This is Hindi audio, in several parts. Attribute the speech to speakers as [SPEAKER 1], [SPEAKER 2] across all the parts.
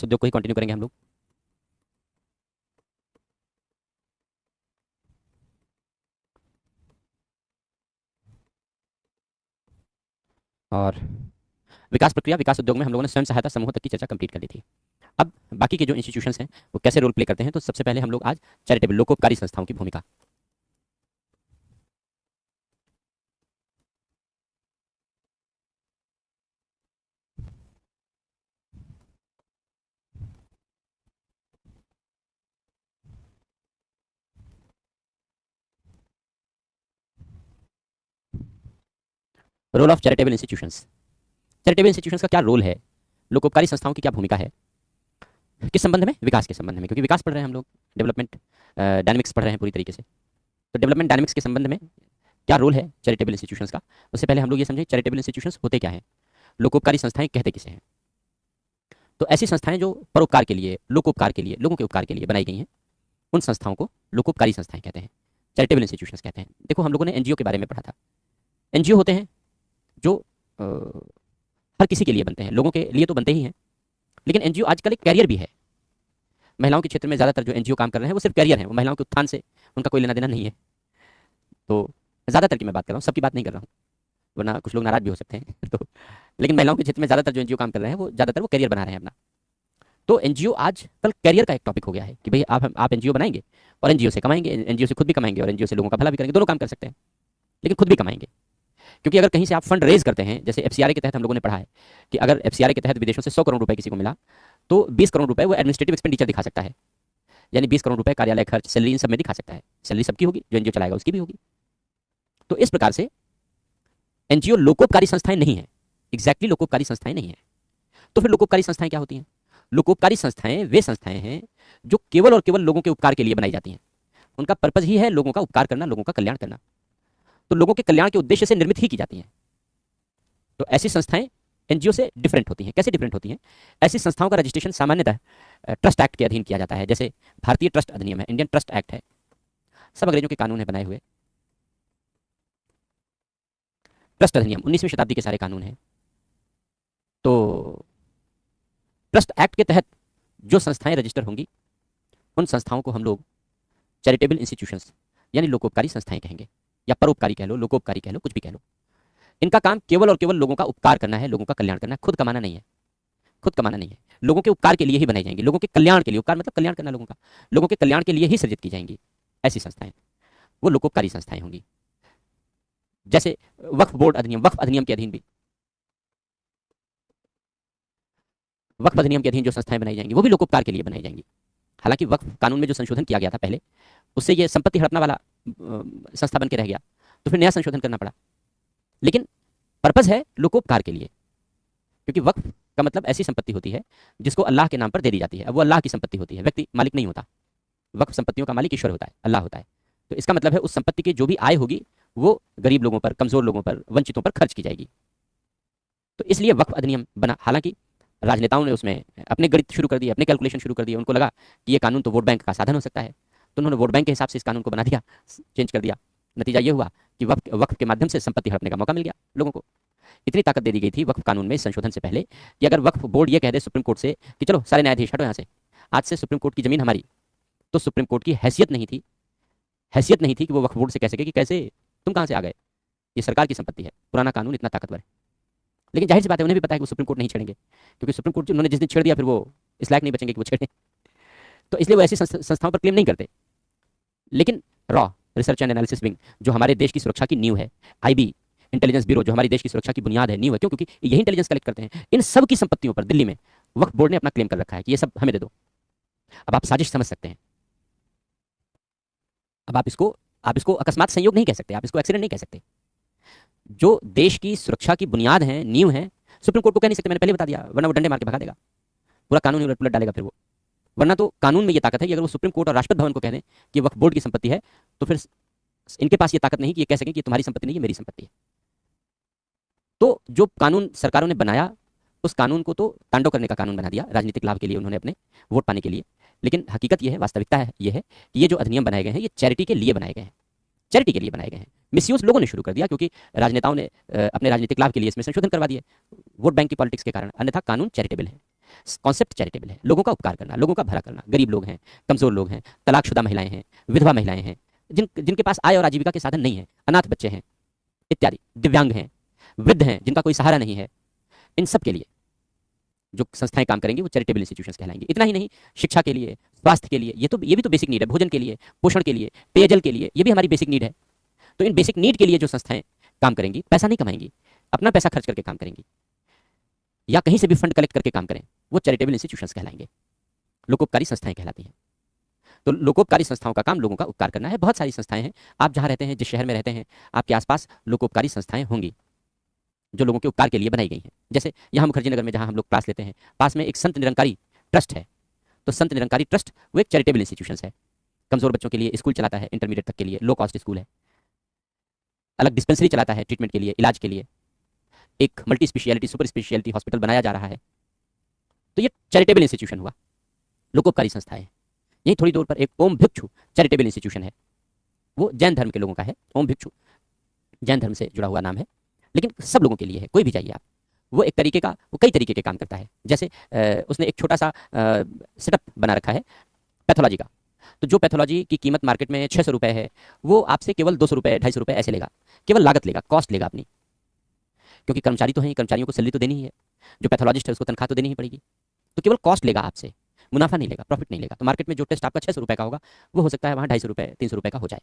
[SPEAKER 1] विकास उद्योग को ही कंटिन्यू करेंगे हम लोग। और विकास प्रक्रिया, विकास उद्योग में हम लोगों ने स्वयं सहायता समूह तक की चर्चा कंप्लीट कर ली थी। अब बाकी के जो इंस्टीट्यूशंस हैं वो कैसे रोल प्ले करते हैं, तो सबसे पहले हम लोग आज चैरिटेबल लोकोपकारी संस्थाओं की भूमिका। Role of charitable institutions. Charitable institutions का क्या रोल है, लोकोपकारी संस्थाओं की क्या भूमिका है, किस संबंध में, विकास के संबंध में, क्योंकि विकास पढ़ रहे हैं हम लोग, डेवलपमेंट डायनेमिक्स पढ़ रहे हैं पूरी तरीके से। तो डेवलपमेंट डायनेमिक्स के संबंध में क्या रोल है चैरिटेबल इंस्टीट्यूशंस का, उससे पहले हम लोग ये समझें चैरिटेबल इंस्टीट्यूशंस होते क्या हैं, लोकोपकारी संस्थाएं कहते किसे हैं। तो ऐसी संस्थाएं जो परोपकार के लिए, लोकोपकार के लिए, लोगों के उपकार के लिए बनाई गई हैं, उन संस्थाओं को लोकोपकारी संस्थाएं कहते हैं, चैरिटेबल इंस्टीट्यूशंस कहते हैं। देखो हम लोगों ने एनजीओ के बारे में पढ़ा था। एनजीओ होते हैं जो हर किसी के लिए बनते हैं, लोगों के लिए तो बनते ही हैं, लेकिन एनजीओ आजकल एक कैरियर भी है। महिलाओं के क्षेत्र में ज़्यादातर जो एनजीओ काम कर रहे हैं वो सिर्फ कैरियर है, वो महिलाओं के उत्थान से उनका कोई लेना देना नहीं है। तो ज़्यादातर की मैं बात कर रहा हूँ, सबकी बात नहीं कर रहा हूँ, वरना कुछ लोग नाराज भी हो सकते हैं तो लेकिन महिलाओं के क्षेत्र में ज़्यादातर जो एनजीओ काम कर रहे हैं वो ज़्यादातर वो कैरियर बना रहे हैं अपना। तो एनजीओ आज कल कैरियर का एक टॉपिक हो गया है कि भाई आप एनजीओ बनाएंगे और एनजीओ से कमाएंगे, एनजीओ से खुद भी कमाएंगे और एनजीओ से लोगों का भला भी करेंगे, दोनों काम कर सकते हैं, लेकिन खुद भी कमाएंगे। क्योंकि अगर कहीं से आप फंड रेज करते हैं, जैसे एफसीआरए के तहत हम लोगों ने पढ़ा है कि अगर एफसीआरए के तहत विदेशों से 100 करोड़ रुपए किसी को मिला तो 20 करोड़ रुपए वो एडमिनिस्ट्रेटिव एक्सपेंडिचर दिखा सकता है, यानी 20 करोड़ रुपए कार्यालय खर्च, सैलरी, इन सब में दिखा सकता है। सैलरी सबकी होगी, जो एनजीओ चलाएगा उसकी भी होगी। तो इस प्रकार से एनजीओ लोकोपकारी संस्थाएं नहीं है, एग्जैक्टली लोकोपकारी संस्थाएं नहीं है। तो फिर लोकोपकारी संस्थाएं क्या होती हैं? लोकोपकारी संस्थाएं वे संस्थाएं हैं जो केवल और केवल लोगों के उपकार के लिए बनाई जाती हैं। उनका पर्पज ही है लोगों का उपकार करना, लोगों का कल्याण करना। तो लोगों के कल्याण के उद्देश्य से निर्मित ही की जाती हैं। तो ऐसी संस्थाएं एनजीओ से डिफरेंट होती हैं। कैसे डिफरेंट होती हैं? ऐसी संस्थाओं का रजिस्ट्रेशन सामान्यतः ट्रस्ट एक्ट के अधीन किया जाता है। जैसे भारतीय ट्रस्ट अधिनियम है, इंडियन ट्रस्ट एक्ट है, सब अंग्रेजों के कानून है बनाए हुए। ट्रस्ट अधिनियम 19वीं शताब्दी के सारे कानून हैं। तो ट्रस्ट एक्ट के तहत जो संस्थाएं रजिस्टर होंगी उन संस्थाओं को हम लोग चैरिटेबल इंस्टीट्यूशंस यानी लोकोपकारी संस्थाएं कहेंगे, या परोपकारी कह लो, लोकोपकारी कह लो, कुछ भी कह लो। इनका काम केवल और केवल लोगों का उपकार करना है, लोगों का कल्याण करना है, खुद कमाना नहीं है। खुद कमाना नहीं है, लोगों के उपकार के लिए ही बनाई जाएंगी, लोगों के कल्याण के लिए। उपकार मतलब कल्याण करना लोगों का, लोगों के कल्याण के लिए ही सृजित की जाएंगी ऐसी संस्थाएं, वो लोकोपकारी संस्थाएं होंगी। जैसे वक्फ बोर्ड अधिनियम, वक्फ अधिनियम के अधीन भी, वक्फ अधिनियम के अधीन जो संस्थाएं बनाई जाएंगी वो भी लोकोपकार के लिए बनाई जाएंगी। हालांकि वक्फ कानून में जो संशोधन किया गया था पहले, उससे ये संपत्ति हड़पना वाला संस्था बन के रह गया, तो फिर नया संशोधन करना पड़ा। लेकिन पर्पज है लोकोपकार के लिए, क्योंकि वक्फ का मतलब ऐसी संपत्ति होती है जिसको अल्लाह के नाम पर दे दी जाती है। अब वो अल्लाह की संपत्ति होती है, व्यक्ति मालिक नहीं होता। वक्फ संपत्तियों का मालिक ईश्वर होता है, अल्लाह होता है। तो इसका मतलब है उस संपत्ति की जो भी आय होगी वो गरीब लोगों पर, कमजोर लोगों पर, वंचितों पर खर्च की जाएगी। तो इसलिए वक्फ अधिनियम बना। हालांकि राजनेताओं ने उसमें अपने गणित शुरू कर दिए, अपने कैलकुलेशन शुरू कर दिए। उनको लगा कि ये कानून तो वोट बैंक का साधन हो सकता है, तो उन्होंने वोट बैंक के हिसाब से इस कानून को बना दिया, चेंज कर दिया। नतीजा ये हुआ कि वक्फ के माध्यम से संपत्ति हड़पने का मौका मिल गया लोगों को। इतनी ताकत दे दी गई थी वक्फ कानून में संशोधन से पहले कि अगर वक्फ बोर्ड ये कह दे सुप्रीम कोर्ट से कि चलो सारे न्यायाधीश हटो यहाँ से, आज से सुप्रीम कोर्ट की जमीन हमारी, तो सुप्रीम कोर्ट की हैसियत नहीं थी, हैसियत नहीं थी कि वो वक्फ बोर्ड से कह सके कि कैसे, तुम कहाँ से आ गए, ये सरकार की संपत्ति है। पुराना कानून इतना ताकतवर है। लेकिन जाहिर सी बात है उन्हें भी पता है कि वो सुप्रीम कोर्ट नहीं छेड़ेंगे, क्योंकि सुप्रीम कोर्ट उन्होंने जिस दिन छेड़ दिया फिर वो इस लायक नहीं बचेंगे कि वो छेड़ें। तो इसलिए वो ऐसी संस्थाओं पर क्लेम नहीं करते। लेकिन raw research and analysis wing जो हमारे देश की सुरक्षा की नींव है, आईबी इंटेलिजेंस ब्यूरो जो हमारी देश की सुरक्षा की बुनियाद है, नींव है, क्यों? क्योंकि यही इंटेलिजेंस कलेक्ट करते हैं। इन सब की संपत्तियों पर दिल्ली में वक्फ बोर्ड ने अपना क्लेम कर रखा है कि ये सब हमें दे दो। अब आप साजिश समझ सकते हैं। अब आप इसको अकस्मात संयोग नहीं कह सकते, आप इसको एक्सीडेंट नहीं कह सकते। जो देश की सुरक्षा की बुनियाद है, नींव है, सुप्रीम कोर्ट को कह नहीं सकते, मैंने पहले बता दिया, वरना वो डंडे मार के भगा देगा, पूरा कानून उलट पुलट डालेगा फिर वो। वरना तो कानून में ये ताकत है कि अगर वो सुप्रीम कोर्ट और राष्ट्रपति भवन को कह दें कि वक्फ बोर्ड की संपत्ति है, तो फिर इनके पास ये ताकत नहीं कि ये कह सकें कि ये तुम्हारी संपत्ति नहीं, ये मेरी संपत्ति है। तो जो कानून सरकारों ने बनाया, उस कानून को तो तांडव करने का कानून बना दिया, राजनीतिक लाभ के लिए उन्होंने, अपने वोट पाने के लिए। लेकिन हकीकत ये है, वास्तविकता है ये है कि ये जो अधिनियम बनाए गए हैं ये चैरिटी के लिए बनाए गए हैं, चैरिटी के लिए बनाए गए हैं। मिसयूज लोगों ने शुरू कर दिया क्योंकि राजनेताओं ने अपने राजनीतिक लाभ के लिए इसमें संशोधन करवा दिए, वोट बैंक की पॉलिटिक्स के कारण। अन्यथा कानून चैरिटेबल है। कॉन्सेप्ट चैरिटेबल है, लोगों का उपकार करना, लोगों का भला करना। गरीब लोग हैं, कमजोर लोग हैं, तलाकशुदा महिलाएं हैं, विधवा महिलाएं हैं, जिनके पास आय और आजीविका के साधन नहीं है, अनाथ बच्चे हैं इत्यादि, दिव्यांग हैं, वृद्ध हैं जिनका कोई सहारा नहीं है, इन सब के लिए जो संस्थाएं काम करेंगी वो चैरिटेबल इंस्टीट्यूशंस कहलाएंगी। इतना ही नहीं, शिक्षा के लिए, स्वास्थ्य के लिए, ये भी तो बेसिक नीड है, भोजन के लिए, पोषण के लिए, पेयजल के लिए, ये भी हमारी बेसिक नीड है। तो इन बेसिक नीड के लिए जो संस्थाएं काम करेंगी, पैसा नहीं कमाएंगी, अपना पैसा खर्च करके काम करेंगी या कहीं से भी फंड कलेक्ट करके काम करें, वो चैरिटेबल इंस्टीट्यूशंस कहलाएंगे, लोकोपकारी संस्थाएं कहलाती हैं। तो लोकोपकारी संस्थाओं का काम लोगों का उपकार करना है। बहुत सारी संस्थाएं हैं, आप जहां रहते हैं, जिस शहर में रहते हैं, आपके आसपास लोकोपकारी संस्थाएं होंगी जो लोगों के उपकार के लिए बनाई गई हैं। जैसे यहाँ मुखर्जी नगर में जहाँ हम लोग क्लास लेते हैं, पास में एक संत निरंकारी ट्रस्ट है। तो संत निरंकारी ट्रस्ट वो एक चैरिटेबल इंस्टीट्यूशन है, कमजोर बच्चों के लिए स्कूल चलाता है, इंटरमीडिएट तक के लिए लो कॉस्ट स्कूल है, अलग डिस्पेंसरी चलाता है ट्रीटमेंट के लिए, इलाज के लिए, एक multi speciality super speciality hospital बनाया जा रहा है। तो ये चैरिटेबल इंस्टीट्यूशन हुआ, लोकोपकारी संस्था है। यहीं थोड़ी दूर पर एक ओम भिक्षु चैरिटेबल इंस्टीट्यूशन है, वो जैन धर्म के लोगों का है। ओम भिक्षु जैन धर्म से जुड़ा हुआ नाम है, लेकिन सब लोगों के लिए है, कोई भी जाइए आप। वो एक तरीके का, वो कई तरीके के काम करता है। जैसे उसने एक छोटा सा सेटअप बना रखा है पैथोलॉजी का। तो जो पैथोलॉजी की कीमत मार्केट में 600 रुपये है, वो आपसे केवल 200 रुपये 250 रुपये ऐसे लेगा, केवल लागत लेगा, कॉस्ट लेगा अपनी, क्योंकि कर्मचारी तो हैं, कर्मचारियों को सैलरी तो देनी ही है, जो पैथोलॉजिस्ट है उसको तनख्वाह तो देनी ही पड़ेगी। तो केवल कॉस्ट लेगा आपसे, मुनाफा नहीं लेगा, प्रॉफिट नहीं लेगा। तो मार्केट में जो टेस्ट आपका 600 रुपये का होगा, वो हो सकता है वहाँ 250 रुपये 300 रुपये का हो जाए।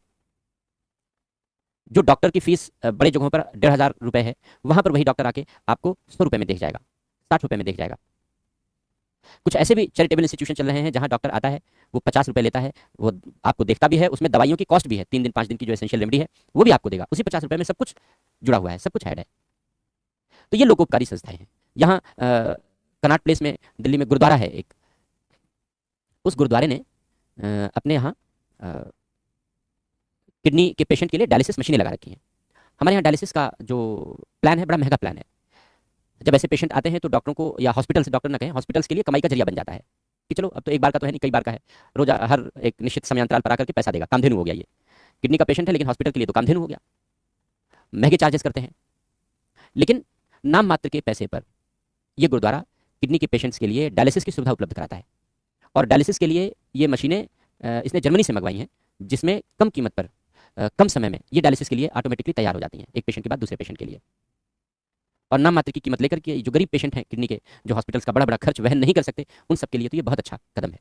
[SPEAKER 1] जो डॉक्टर की फीस बड़े जगहों पर 1500 रुपये है, वहां पर वही डॉक्टर आके आपको 100 रुपये में देख जाएगा, 60 रुपये में देख जाएगा। कुछ ऐसे भी चैरिटेबल इंस्टीट्यूशन चल रहे हैं जहां डॉक्टर आता है, वो 50 रुपये लेता है, वो आपको देखता भी है, उसमें दवाइयों की कॉस्ट भी है, 3 दिन 5 दिन की जो एसेंशियल रेमेडी है वो भी आपको देगा, उसी 50 रुपये में सब कुछ जुड़ा हुआ है, सब कुछ ऐड है। तो ये लोकोपकारी संस्थाएं हैं। यहाँ कनाट प्लेस में दिल्ली में गुरुद्वारा है एक, उस गुरुद्वारे ने अपने यहाँ किडनी के पेशेंट के लिए डायलिसिस मशीनें लगा रखी हैं। हमारे यहाँ डायलिसिस का जो प्लान है बड़ा महंगा प्लान है। जब ऐसे पेशेंट आते हैं तो डॉक्टरों को, या हॉस्पिटल से, डॉक्टर ना कहें, हॉस्पिटल्स के लिए कमाई का जरिया बन जाता है कि चलो अब तो एक बार का तो है नहीं, कई बार का है, रोज हर एक निश्चित समयांतराल पर आकर के पैसा देगा, कामधेनु हो गया ये। किडनी का पेशेंट है लेकिन हॉस्पिटल के लिए तो कामधेनु हो गया, महंगे चार्जेस करते हैं। लेकिन नाम मात्र के पैसे पर यह गुरुद्वारा किडनी के पेशेंट्स के लिए डायलिसिस की सुविधा उपलब्ध कराता है। और डायलिसिस के लिए ये मशीनें इसने जर्मनी से मंगवाई हैं, जिसमें कम कीमत पर कम समय में ये डायलिसिस के लिए ऑटोमेटिकली तैयार हो जाती हैं, एक पेशेंट के बाद दूसरे पेशेंट के लिए। और नाम मात्र की कीमत लेकर के जो गरीब पेशेंट हैं किडनी के, जो हॉस्पिटल्स का बड़ा बड़ा खर्च वहन नहीं कर सकते, उन सबके लिए तो ये बहुत अच्छा कदम है।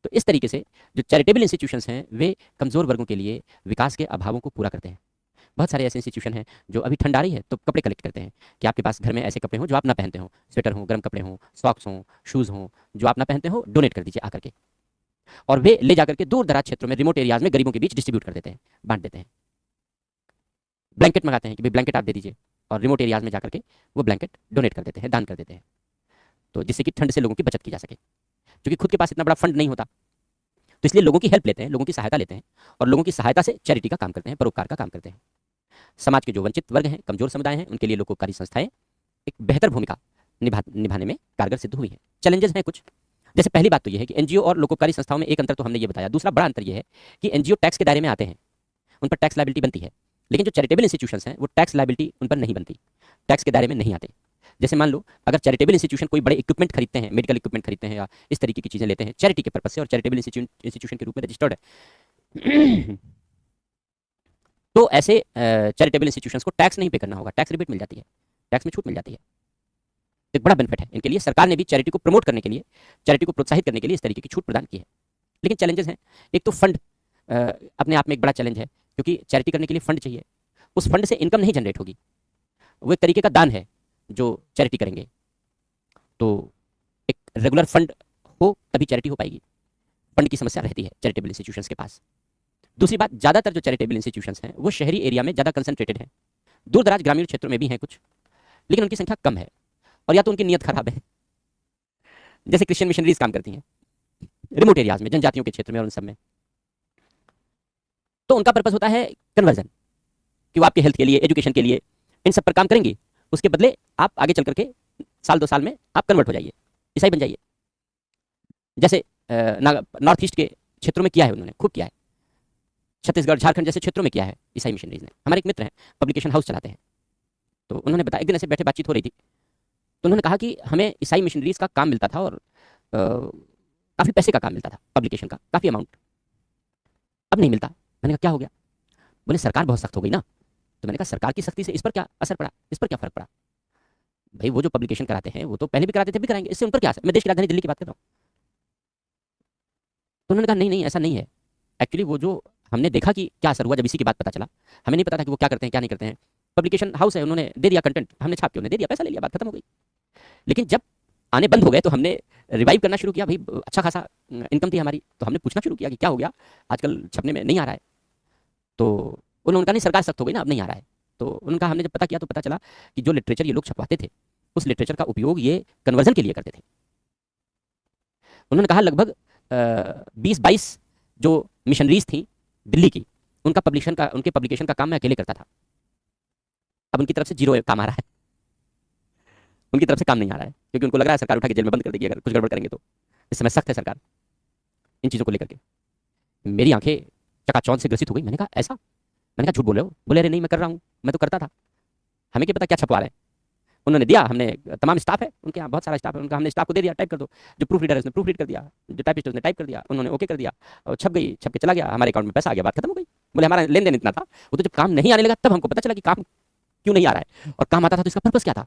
[SPEAKER 1] तो इस तरीके से जो चैरिटेबल इंस्टीट्यूशंस हैं वे कमजोर वर्गों के लिए विकास के अभावों को पूरा करते हैं। बहुत सारे ऐसे इंस्टीट्यूशन हैं जो अभी ठंड आ रही है तो कपड़े कलेक्ट करते हैं कि आपके पास घर में ऐसे कपड़े हों जो आप ना पहनते हो, स्वेटर हो, गर्म कपड़े हों, सॉक्स हों, शूज़ हों, जो आप ना पहनते हो, डोनेट कर दीजिए आकर के। और वे ले जाकर के दूर दराज क्षेत्रों में, रिमोट एरियाज में गरीबों के बीच डिस्ट्रीब्यूट कर देते हैं, बांट देते हैं। ब्लैंकेट मंगाते हैं कि भाई ब्लैंकेट आप दे दीजिए, और रिमोट एरियाज में जाकर के वो ब्लैंकेट डोनेट कर देते हैं, दान कर देते हैं, तो जिससे कि ठंड से लोगों की बचत की जा सके। क्योंकि खुद के पास इतना बड़ा फंड नहीं होता, तो इसलिए लोगों की हेल्प लेते हैं, लोगों की सहायता लेते हैं, और लोगों की सहायता से चैरिटी का काम करते हैं, परोपकार का काम करते हैं। समाज के जो वंचित वर्ग हैं, कमजोर समुदाय हैं, उनके लिए लोकोपकारी संस्थाएं एक बेहतर भूमिका निभाने में कारगर सिद्ध हुई हैं। चैलेंजेस हैं कुछ, जैसे पहली बात तो यह है कि एनजीओ और लोकोपकारी संस्थाओं में एक अंतर तो हमने ये बताया। दूसरा बड़ा अंतर यह है कि एनजीओ टैक्स के दायरे में आते हैं, उन पर टैक्स लायबिलिटी बनती है, लेकिन जो चैरिटेबल इंस्टीट्यूशंस हैं वो टैक्स लायबिलिटी उन पर नहीं बनती, टैक्स के दायरे में नहीं आते। जैसे मान लो अगर चैरिटेबल इंस्टीट्यूशन कोई बड़े इक्विपमेंट खरीदते हैं, मेडिकल इक्विपमेंट खरीदते हैं या इस तरीके की चीज़ें लेते हैं चैरिटी के पर्पज से, और चैरिटेबल इंस्टीट्यूशन के रूप में रजिस्टर्ड है, तो ऐसे चैरिटेबल इंस्टीट्यूशंस को टैक्स नहीं पे करना होगा, टैक्स रिबेट मिल जाती है, टैक्स में छूट मिल जाती है। एक बड़ा बेनिफिट है इनके लिए। सरकार ने भी चैरिटी को प्रमोट करने के लिए, चैरिटी को प्रोत्साहित करने के लिए इस तरीके की छूट प्रदान की है। लेकिन चैलेंजेस हैं, एक तो फंड अपने आप में एक बड़ा चैलेंज है, क्योंकि चैरिटी करने के लिए फंड चाहिए, उस फंड से इनकम नहीं जनरेट होगी, वो एक तरीके का दान है जो चैरिटी करेंगे। तो एक रेगुलर फंड हो तभी चैरिटी हो पाएगी, फंड की समस्या रहती है चैरिटेबल इंस्टीट्यूशंस के पास। दूसरी बात, ज़्यादातर जो चैरिटेबल इंस्टीट्यूशंस हैं वो शहरी एरिया में ज़्यादा कंसंट्रेटेड हैं, दूर दराज ग्रामीण क्षेत्रों में भी हैं कुछ, लेकिन उनकी संख्या कम है, और या तो उनकी नीयत खराब है। जैसे क्रिश्चियन मिशनरीज काम करती हैं रिमोट एरियाज में, जनजातियों के क्षेत्र में और उन सब में, तो उनका पर्पस होता है कन्वर्जन, कि वो आपके हेल्थ के लिए, एजुकेशन के लिए, इन सब पर काम करेंगी, उसके बदले आप आगे चल करके साल 2 साल में आप कन्वर्ट हो जाइए, ईसाई बन जाइए। जैसे नॉर्थ ईस्ट के क्षेत्रों में किया है उन्होंने, खूब किया है, छत्तीसगढ़ झारखंड जैसे क्षेत्रों में किया है ईसाई मिशनरीज ने। हमारे एक मित्र हैं, पब्लिकेशन हाउस चलाते हैं, तो उन्होंने बताया, एक दिन ऐसे बैठे बातचीत हो रही थी, तो उन्होंने कहा कि हमें ईसाई मिशनरीज का काम मिलता था और काफ़ी पैसे का काम मिलता था, पब्लिकेशन का काफ़ी अमाउंट, अब नहीं मिलता। मैंने कहा क्या हो गया? बोले सरकार बहुत सख्त हो गई ना। तो मैंने कहा सरकार की सख्ती से इस पर क्या असर पड़ा, इस पर क्या फर्क पड़ा? भाई वो जो पब्लिकेशन कराते हैं वो तो पहले भी कराते थे, भी कराएंगे, इससे उन पर क्या असर? मैं देश की राजधानी दिल्ली की बात कर रहा हूँ। तो उन्होंने कहा नहीं नहीं ऐसा नहीं है, एक्चुअली वो जो हमने देखा कि क्या असर हुआ, जब इसी की बात पता चला, हमें नहीं पता था कि वो क्या करते हैं क्या नहीं करते हैं। पब्लिकेशन हाउस है, उन्होंने दे दिया कंटेंट, हमने छाप के उन्हें दे दिया, पैसा ले लिया, बात खत्म हो गई। लेकिन जब आने बंद हो गए तो हमने रिवाइव करना शुरू किया, भाई अच्छा खासा इनकम थी हमारी, तो हमने पूछना शुरू किया कि क्या हो गया, आजकल छपने में नहीं आ रहा है। तो उन्होंने कहा नहीं सरकार सख्त हो गई ना, अब नहीं आ रहा है। तो उनका हमने जब पता किया तो पता चला कि जो लिटरेचर ये लोग छपवाते थे, उस लिटरेचर का उपयोग ये कन्वर्जन के लिए करते थे। उन्होंने कहा लगभग 20-22 जो मिशनरीज थी दिल्ली की, उनके पब्लिकेशन का काम मैं अकेले करता था। अब उनकी तरफ से जीरो काम आ रहा है, उनकी तरफ से काम नहीं आ रहा है, क्योंकि उनको लग रहा है सरकार उठा के जेल में बंद कर देगी अगर कुछ गड़बड़ करेंगे तो। इस समय सख्त है सरकार इन चीज़ों को लेकर के। मेरी आंखें चकाचौंध से ग्रसित हो गई। मैंने कहा ऐसा? मैंने कहा झूठ बोल रहे हो? बोले अरे नहीं मैं कर रहा हूँ, मैं तो करता था, हमें क्या पता क्या छपवा रहे हैं। उन्होंने दिया, हमने तमाम स्टाफ है उनके यहाँ, बहुत सारा स्टाफ है उनका, हमने स्टाफ को दे दिया टाइप कर दो, जो प्रूफ रीडर है उसने प्रूफ रीड कर दिया, जो टाइपिस्ट है उसने टाइप कर दिया, उन्होंने ओके कर दिया और छप गई, छप के चला गया, हमारे अकाउंट में पैसा आ गया, बात खत्म हो गई। बोले हमारा लेन देन इतना था। वो तो जब काम नहीं आने लगा तब हमको पता चला कि काम क्यों नहीं आ रहा है, और काम आता था तो इसका पर्पस क्या था,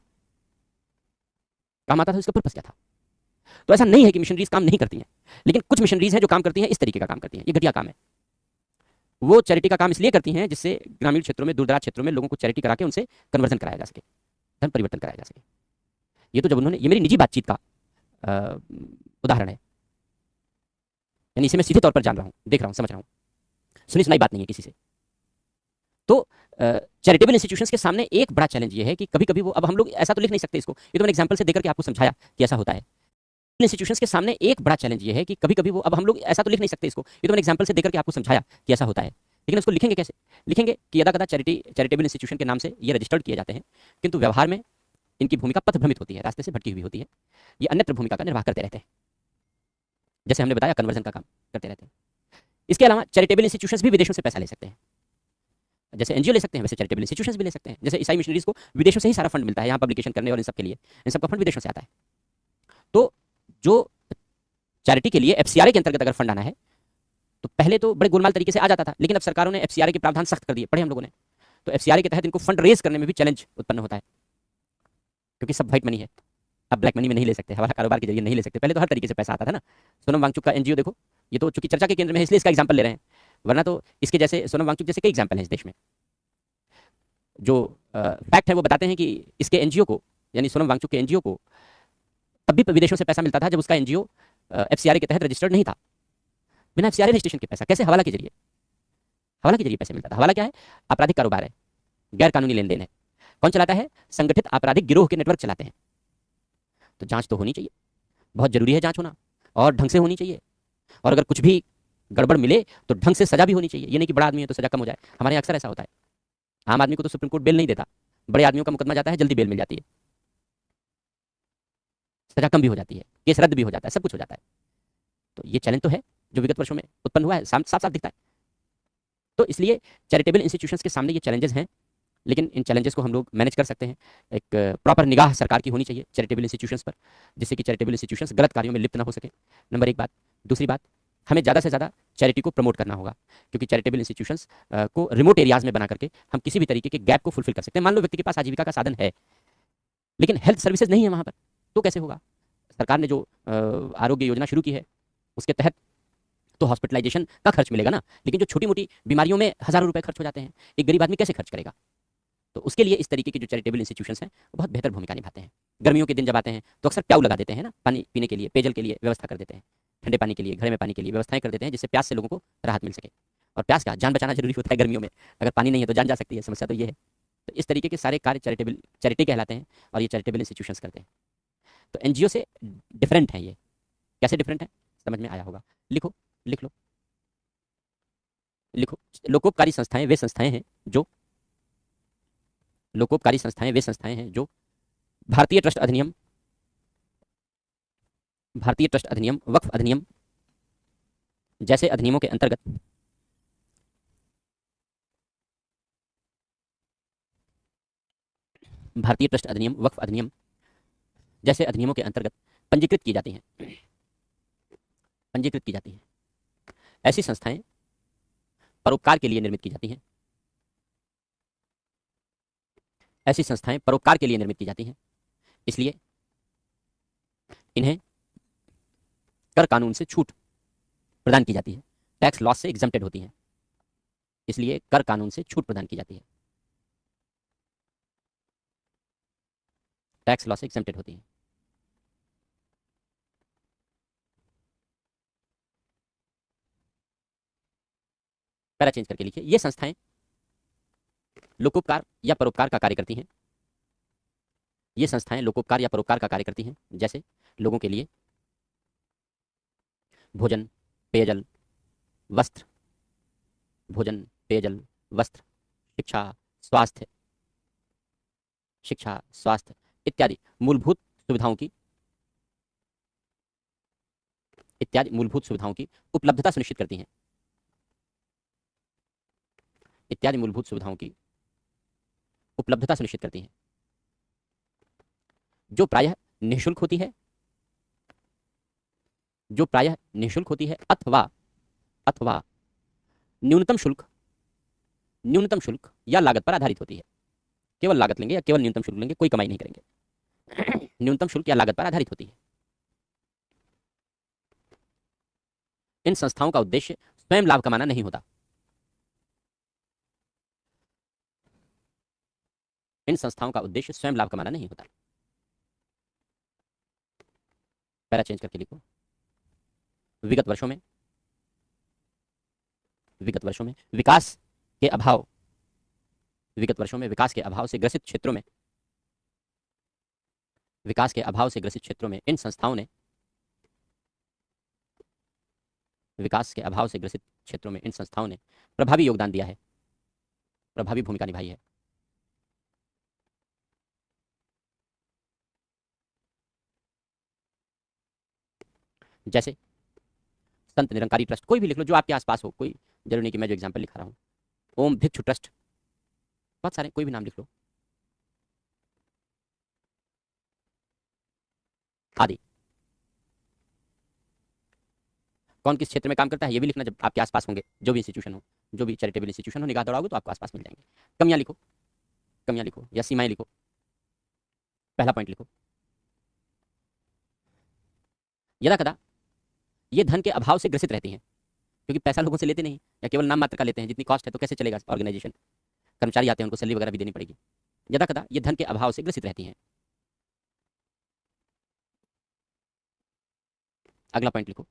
[SPEAKER 1] काम आता था तो इसका पर्पस क्या था। तो ऐसा नहीं है कि मिशनरीज काम नहीं करती हैं, लेकिन कुछ मिशनरीज हैं जो काम करती हैं इस तरीके का काम करती हैं, ये घटिया काम है। वो चैरिटी का काम इसलिए करती हैं जिससे ग्रामीण क्षेत्रों में, दूर दराज क्षेत्रों में लोगों को चैरिटी करा के उनसे कन्वर्जन कराया जा सके, धर्म परिवर्तन कराया जा सके। ये तो जब उन्होंने, ये मेरी निजी बातचीत का उदाहरण है, यानी इसे मैं सीधे तौर पर जान रहा हूँ, देख रहा हूँ, समझ रहा हूँ, सुनी सुनाई बात नहीं है किसी से। तो चैरिटेबल इंस्टीट्यूशंस के सामने एक बड़ा चैलेंज ये है कि कभी कभी वो, अब हम लोग ऐसा तो लिख नहीं सकते इसको, ये तो मैंने एग्जांपल से देकर के आपको समझाया कि ऐसा होता है। इंस्टीट्यूशंस के सामने एक बड़ा चैलेंज ये है कि कभी कभी वो, अब हम लोग ऐसा तो लिख नहीं सकते इसको, ये तो मैंने एग्जांपल से देकर के आपको समझाया कि ऐसा होता है, लेकिन उसको लिखेंगे कैसे? लिखेंगे कि यदा कदा चैरिटेबल इंस्टीट्यूशन के नाम से ये रजिस्टर्ड किए जाते हैं, किंतु व्यवहार में इनकी भूमिका पथभ्रमित होती है, रास्ते से भटकी हुई होती है, ये अन्यत्र भूमिका का निर्वाह करते रहते हैं, जैसे हमने बताया कन्वर्जन का काम करते रहते हैं। इसके अलावा चैरिटेबल इंस्टीट्यूशंस भी विदेशों से पैसा ले सकते हैं, जैसे एनजीओ ले सकते हैं, वैसे चैरिटेबल इंस्टीट्यूशंस भी ले सकते हैं। जैसे ईसाई मिशनरीज को विदेशों से ही सारा फंड मिलता है यहाँ पब्लिकेशन करने और इन सब के लिए, इन सब का फंड विदेशों से आता है। तो जो चैरिटी के लिए एफसीआरए के अंतर्गत अगर फंड आना है तो पहले तो बड़े गोलमाल तरीके से आ जाता था, लेकिन अब सरकारों ने एफसीआरए के प्रावधान सख्त कर दिए, पढ़े हम लोगों ने। तो एफसीआरए के तहत इनको फंड रेज करने में भी चैलेंज उत्पन्न होता है, क्योंकि सब व्हाइट मनी है, अब ब्लैक मनी में नहीं ले सकते, हवाला कारोबार के जरिए नहीं ले सकते। पहले तो हर तरीके से पैसा आता था ना। सोनम वांगचुक का एनजीओ देखो, ये तो चूंकि चर्चा के केंद्र में है इसलिए इसका एग्जाम्पल ले रहे हैं, वरना तो इसके जैसे सोनम वांगचुक जैसे कई एग्जाम्पल हैं इस देश में। जो फैक्ट है वो बताते हैं कि इसके एनजीओ को, यानी सोनम वांगचुक के एनजीओ को तब भी विदेशों से पैसा मिलता था जब उसका एनजीओ एफसीआरए के तहत रजिस्टर्ड नहीं था। बिना एफसीआरए रजिस्ट्रेशन के पैसा कैसे? हवाला के जरिए, हवाला के जरिए पैसे मिलता था। हवाला क्या है? आपराधिक कारोबार है, गैर कानूनी लेन देन है। कौन चलाता है? संगठित आपराधिक गिरोह के नेटवर्क चलाते हैं। तो जांच तो होनी चाहिए, बहुत जरूरी है जांच होना, और ढंग से होनी चाहिए, और अगर कुछ भी गड़बड़ मिले तो ढंग से सजा भी होनी चाहिए। ये नहीं कि बड़ा आदमी है तो सजा कम हो जाए, हमारे यहाँ अक्सर ऐसा होता है। आम आदमी को तो सुप्रीम कोर्ट बेल नहीं देता, बड़े आदमियों का मुकदमा जाता है, जल्दी बेल मिल जाती है, सजा कम भी हो जाती है, केस रद्द भी हो जाता है, सब कुछ हो जाता है। तो ये चैलेंज तो है जो विगत वर्षों में उत्पन्न हुआ है, साफ साफ दिखता है। तो इसलिए चैरिटेबल इंस्टीट्यूशंस के सामने ये चैलेंजेस हैं, लेकिन इन चैलेंजेस को हम लोग मैनेज कर सकते हैं। एक प्रॉपर निगाह सरकार की होनी चाहिए चैरिटेबल इंस्टीट्यूशंस पर, जिससे कि चैरिटेबल इंस्टीट्यूशंस गलत कार्यों में लिप्त ना हो सके, नंबर एक बात। दूसरी बात, हमें ज़्यादा से ज़्यादा चैरिटी को प्रमोट करना होगा, क्योंकि चैरिटेबल इंस्टीट्यूशंस को रिमोट एरियाज में बना करके हम किसी भी तरीके के गैप को फुलफिल कर सकते हैं। मान लो व्यक्ति के पास आजीविका का साधन है, लेकिन हेल्थ सर्विसेज नहीं है वहाँ पर, तो कैसे होगा? सरकार ने जो आरोग्य योजना शुरू की है उसके तहत तो हॉस्पिटलाइजेशन का खर्च मिलेगा ना, लेकिन जो छोटी मोटी बीमारियों में हज़ारों रुपए खर्च हो जाते हैं, एक गरीब आदमी कैसे खर्च करेगा? तो उसके लिए इस तरीके के जो चैरिटेबल इंस्टीट्यूशंस हैं वो बहुत बेहतर भूमिका निभाते हैं। गर्मियों के दिन जब आते हैं तो अक्सर प्याऊ लगा देते हैं ना, पानी पीने के लिए, पेयजल के लिए व्यवस्था कर देते हैं, ठंडे पानी के लिए, घर में पानी के लिए व्यवस्थाएं कर देते हैं, जिससे प्यास से लोगों को राहत मिल सके। और प्यास का जान बचाना जरूरी होता है गर्मियों में, अगर पानी नहीं है तो जान जा सकती है, समस्या तो ये है। तो इस तरीके के सारे कार्य चैरिटी कहलाते हैं, और ये चैरिटेबल इंस्टीट्यूशंस करते हैं। तो एनजीओ से डिफरेंट है ये। कैसे डिफरेंट है समझ में आया होगा? लिखो, लिख लो, लिखो। लोकोपकारी संस्थाएं वे संस्थाएं हैं जो, लोकोपकारी संस्थाएं वे संस्थाएं हैं जो भारतीय ट्रस्ट अधिनियम, भारतीय ट्रस्ट अधिनियम, वक्फ अधिनियम जैसे अधिनियमों के अंतर्गत भारतीय ट्रस्ट अधिनियम, वक्फ अधिनियम जैसे अधिनियमों के अंतर्गत पंजीकृत की जाती हैं। पंजीकृत की जाती हैं ऐसी संस्थाएं परोपकार के लिए निर्मित की जाती हैं। ऐसी संस्थाएं परोपकार के लिए निर्मित की जाती हैं, इसलिए इन्हें कर कानून से छूट प्रदान की जाती है, टैक्स लॉस से एग्जम्प्टेड होती हैं, इसलिए कर कानून से छूट प्रदान की जाती है, टैक्स लॉस से एग्जम्प्टेड होती हैं। पैरा चेंज करके लिखिए, ये संस्थाएं लोकोपकार या परोपकार का कार्य करती हैं। ये संस्थाएं लोकोपकार या परोपकार का कार्य करती हैं, जैसे लोगों के लिए भोजन, पेयजल, वस्त्र, भोजन, पेयजल, वस्त्र, शिक्षा, स्वास्थ्य, शिक्षा, स्वास्थ्य इत्यादि मूलभूत सुविधाओं की उपलब्धता सुनिश्चित करती हैं। इत्यादि मूलभूत सुविधाओं की उपलब्धता सुनिश्चित करती हैं, जो प्रायः निःशुल्क होती है, अथवा न्यूनतम शुल्क या लागत पर आधारित होती है। केवल लागत लेंगे या केवल न्यूनतम शुल्क लेंगे, कोई कमाई नहीं करेंगे। न्यूनतम शुल्क या लागत पर आधारित होती है। इन संस्थाओं का उद्देश्य स्वयं लाभ कमाना नहीं होता। इन संस्थाओं का उद्देश्य स्वयं लाभ कमाना नहीं होता। पैरा चेंज करके लिखो, विगत वर्षों में विकास के अभाव से ग्रसित क्षेत्रों में इन संस्थाओं ने प्रभावी योगदान दिया है, प्रभावी भूमिका निभाई है। जैसे संत निरंकारी ट्रस्ट, कोई भी लिख लो जो आपके आसपास हो, कोई जरूरी नहीं कि मैं जो एग्जांपल लिखा रहा हूं। ओम भिक्षु ट्रस्ट, बहुत सारे, कोई भी नाम लिख लो, आदि। कौन किस क्षेत्र में काम करता है ये भी लिखना जब आपके आसपास होंगे, जो भी इंस्टीट्यूशन हो, जो भी चैरिटेबल इंस्टीट्यूशन हो, निगाह दौड़ाओगे तो आपको आसपास मिल जाएंगे। कमियां लिखो या सीमाएं लिखो। पहला पॉइंट लिखो, यदा कदा ये धन के अभाव से ग्रसित रहती हैं, क्योंकि पैसा लोगों से लेते नहीं या केवल नाम मात्र का लेते हैं। जितनी कॉस्ट है तो कैसे चलेगा ऑर्गेनाइजेशन, कर्मचारी आते हैं, उनको सैलरी वगैरह भी देनी पड़ेगी। यदा कदा ये धन के अभाव से ग्रसित रहती हैं। अगला पॉइंट लिखो,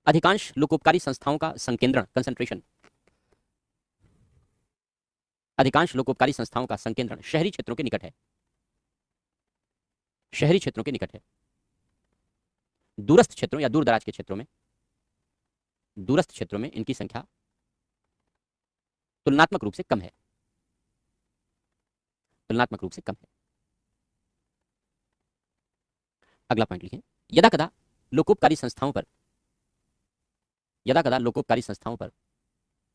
[SPEAKER 1] अधिकांश लोकोपकारी संस्थाओं का संकेंद्रण, कंसंट्रेशन, शहरी क्षेत्रों के निकट है। दूरस्थ क्षेत्रों या दूर दराज के क्षेत्रों में इनकी संख्या तुलनात्मक रूप से कम है। अगला पॉइंट लिखें, यदा कदा लोकोपकारी संस्थाओं पर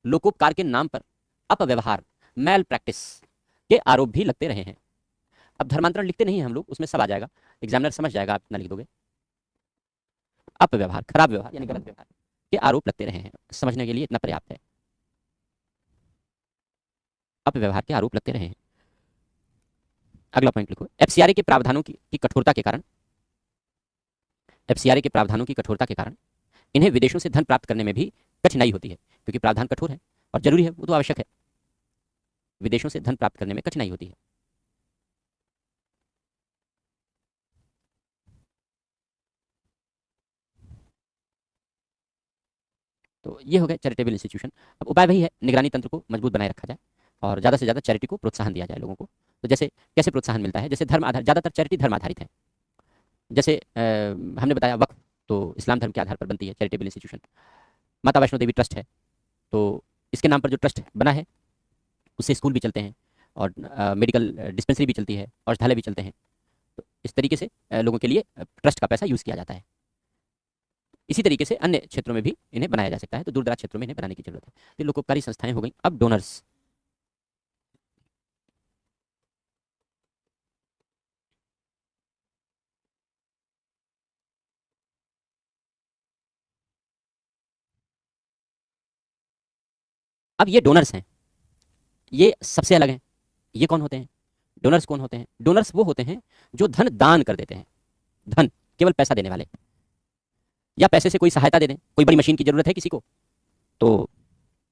[SPEAKER 1] लोकोपकार के नाम पर अपव्यवहार, मैल प्रैक्टिस के आरोप भी लगते रहे हैं। अब धर्मांतरण लिखते नहीं हैं हम लोग, उसमें सब आ जाएगा, एग्जामिनर समझ जाएगा, आप इतना लिख दोगे। अपव्यवहार, खराब व्यवहार यानी गलत व्यवहार के आरोप लगते रहे हैं, समझने के लिए इतना पर्याप्त है। अपव्यवहार के आरोप लगते रहे हैं। अगला पॉइंट लिखो, एफसीआरए के प्रावधानों की कठोरता के कारण इन्हें विदेशों से धन प्राप्त करने में भी कठिनाई होती है, क्योंकि प्रावधान कठोर है और जरूरी है, वो तो आवश्यक है। विदेशों से धन प्राप्त करने में कठिनाई होती है। तो ये हो गए चैरिटेबल इंस्टीट्यूशन। अब उपाय वही है, निगरानी तंत्र को मजबूत बनाए रखा जाए और ज़्यादा से ज़्यादा चैरिटी को प्रोत्साहन दिया जाए लोगों को। तो जैसे कैसे प्रोत्साहन मिलता है, जैसे धर्म आधार, ज़्यादातर चैरिटी धर्म आधारित है। जैसे हमने बताया वक्फ, तो इस्लाम धर्म के आधार पर बनती है चैरिटेबल इंस्टीट्यूशन। माता वैष्णो देवी ट्रस्ट है, तो इसके नाम पर जो ट्रस्ट बना है उससे स्कूल भी चलते हैं और मेडिकल डिस्पेंसरी भी चलती है, औषधालय भी चलते हैं। तो इस तरीके से लोगों के लिए ट्रस्ट का पैसा यूज़ किया जाता है। इसी तरीके से अन्य क्षेत्रों में भी इन्हें बनाया जा सकता है, तो दूर दराज क्षेत्रों में इन्हें बनाने की जरूरत है। तो लोकोपकारी संस्थाएं हो गई। अब डोनर्स, अब ये डोनर्स हैं, ये सबसे अलग हैं। ये कौन होते हैं? डोनर्स कौन होते हैं? डोनर्स वो होते हैं जो धन दान कर देते हैं। धन, केवल पैसा देने वाले, या पैसे से कोई सहायता दे दें। कोई बड़ी मशीन की जरूरत है किसी को, तो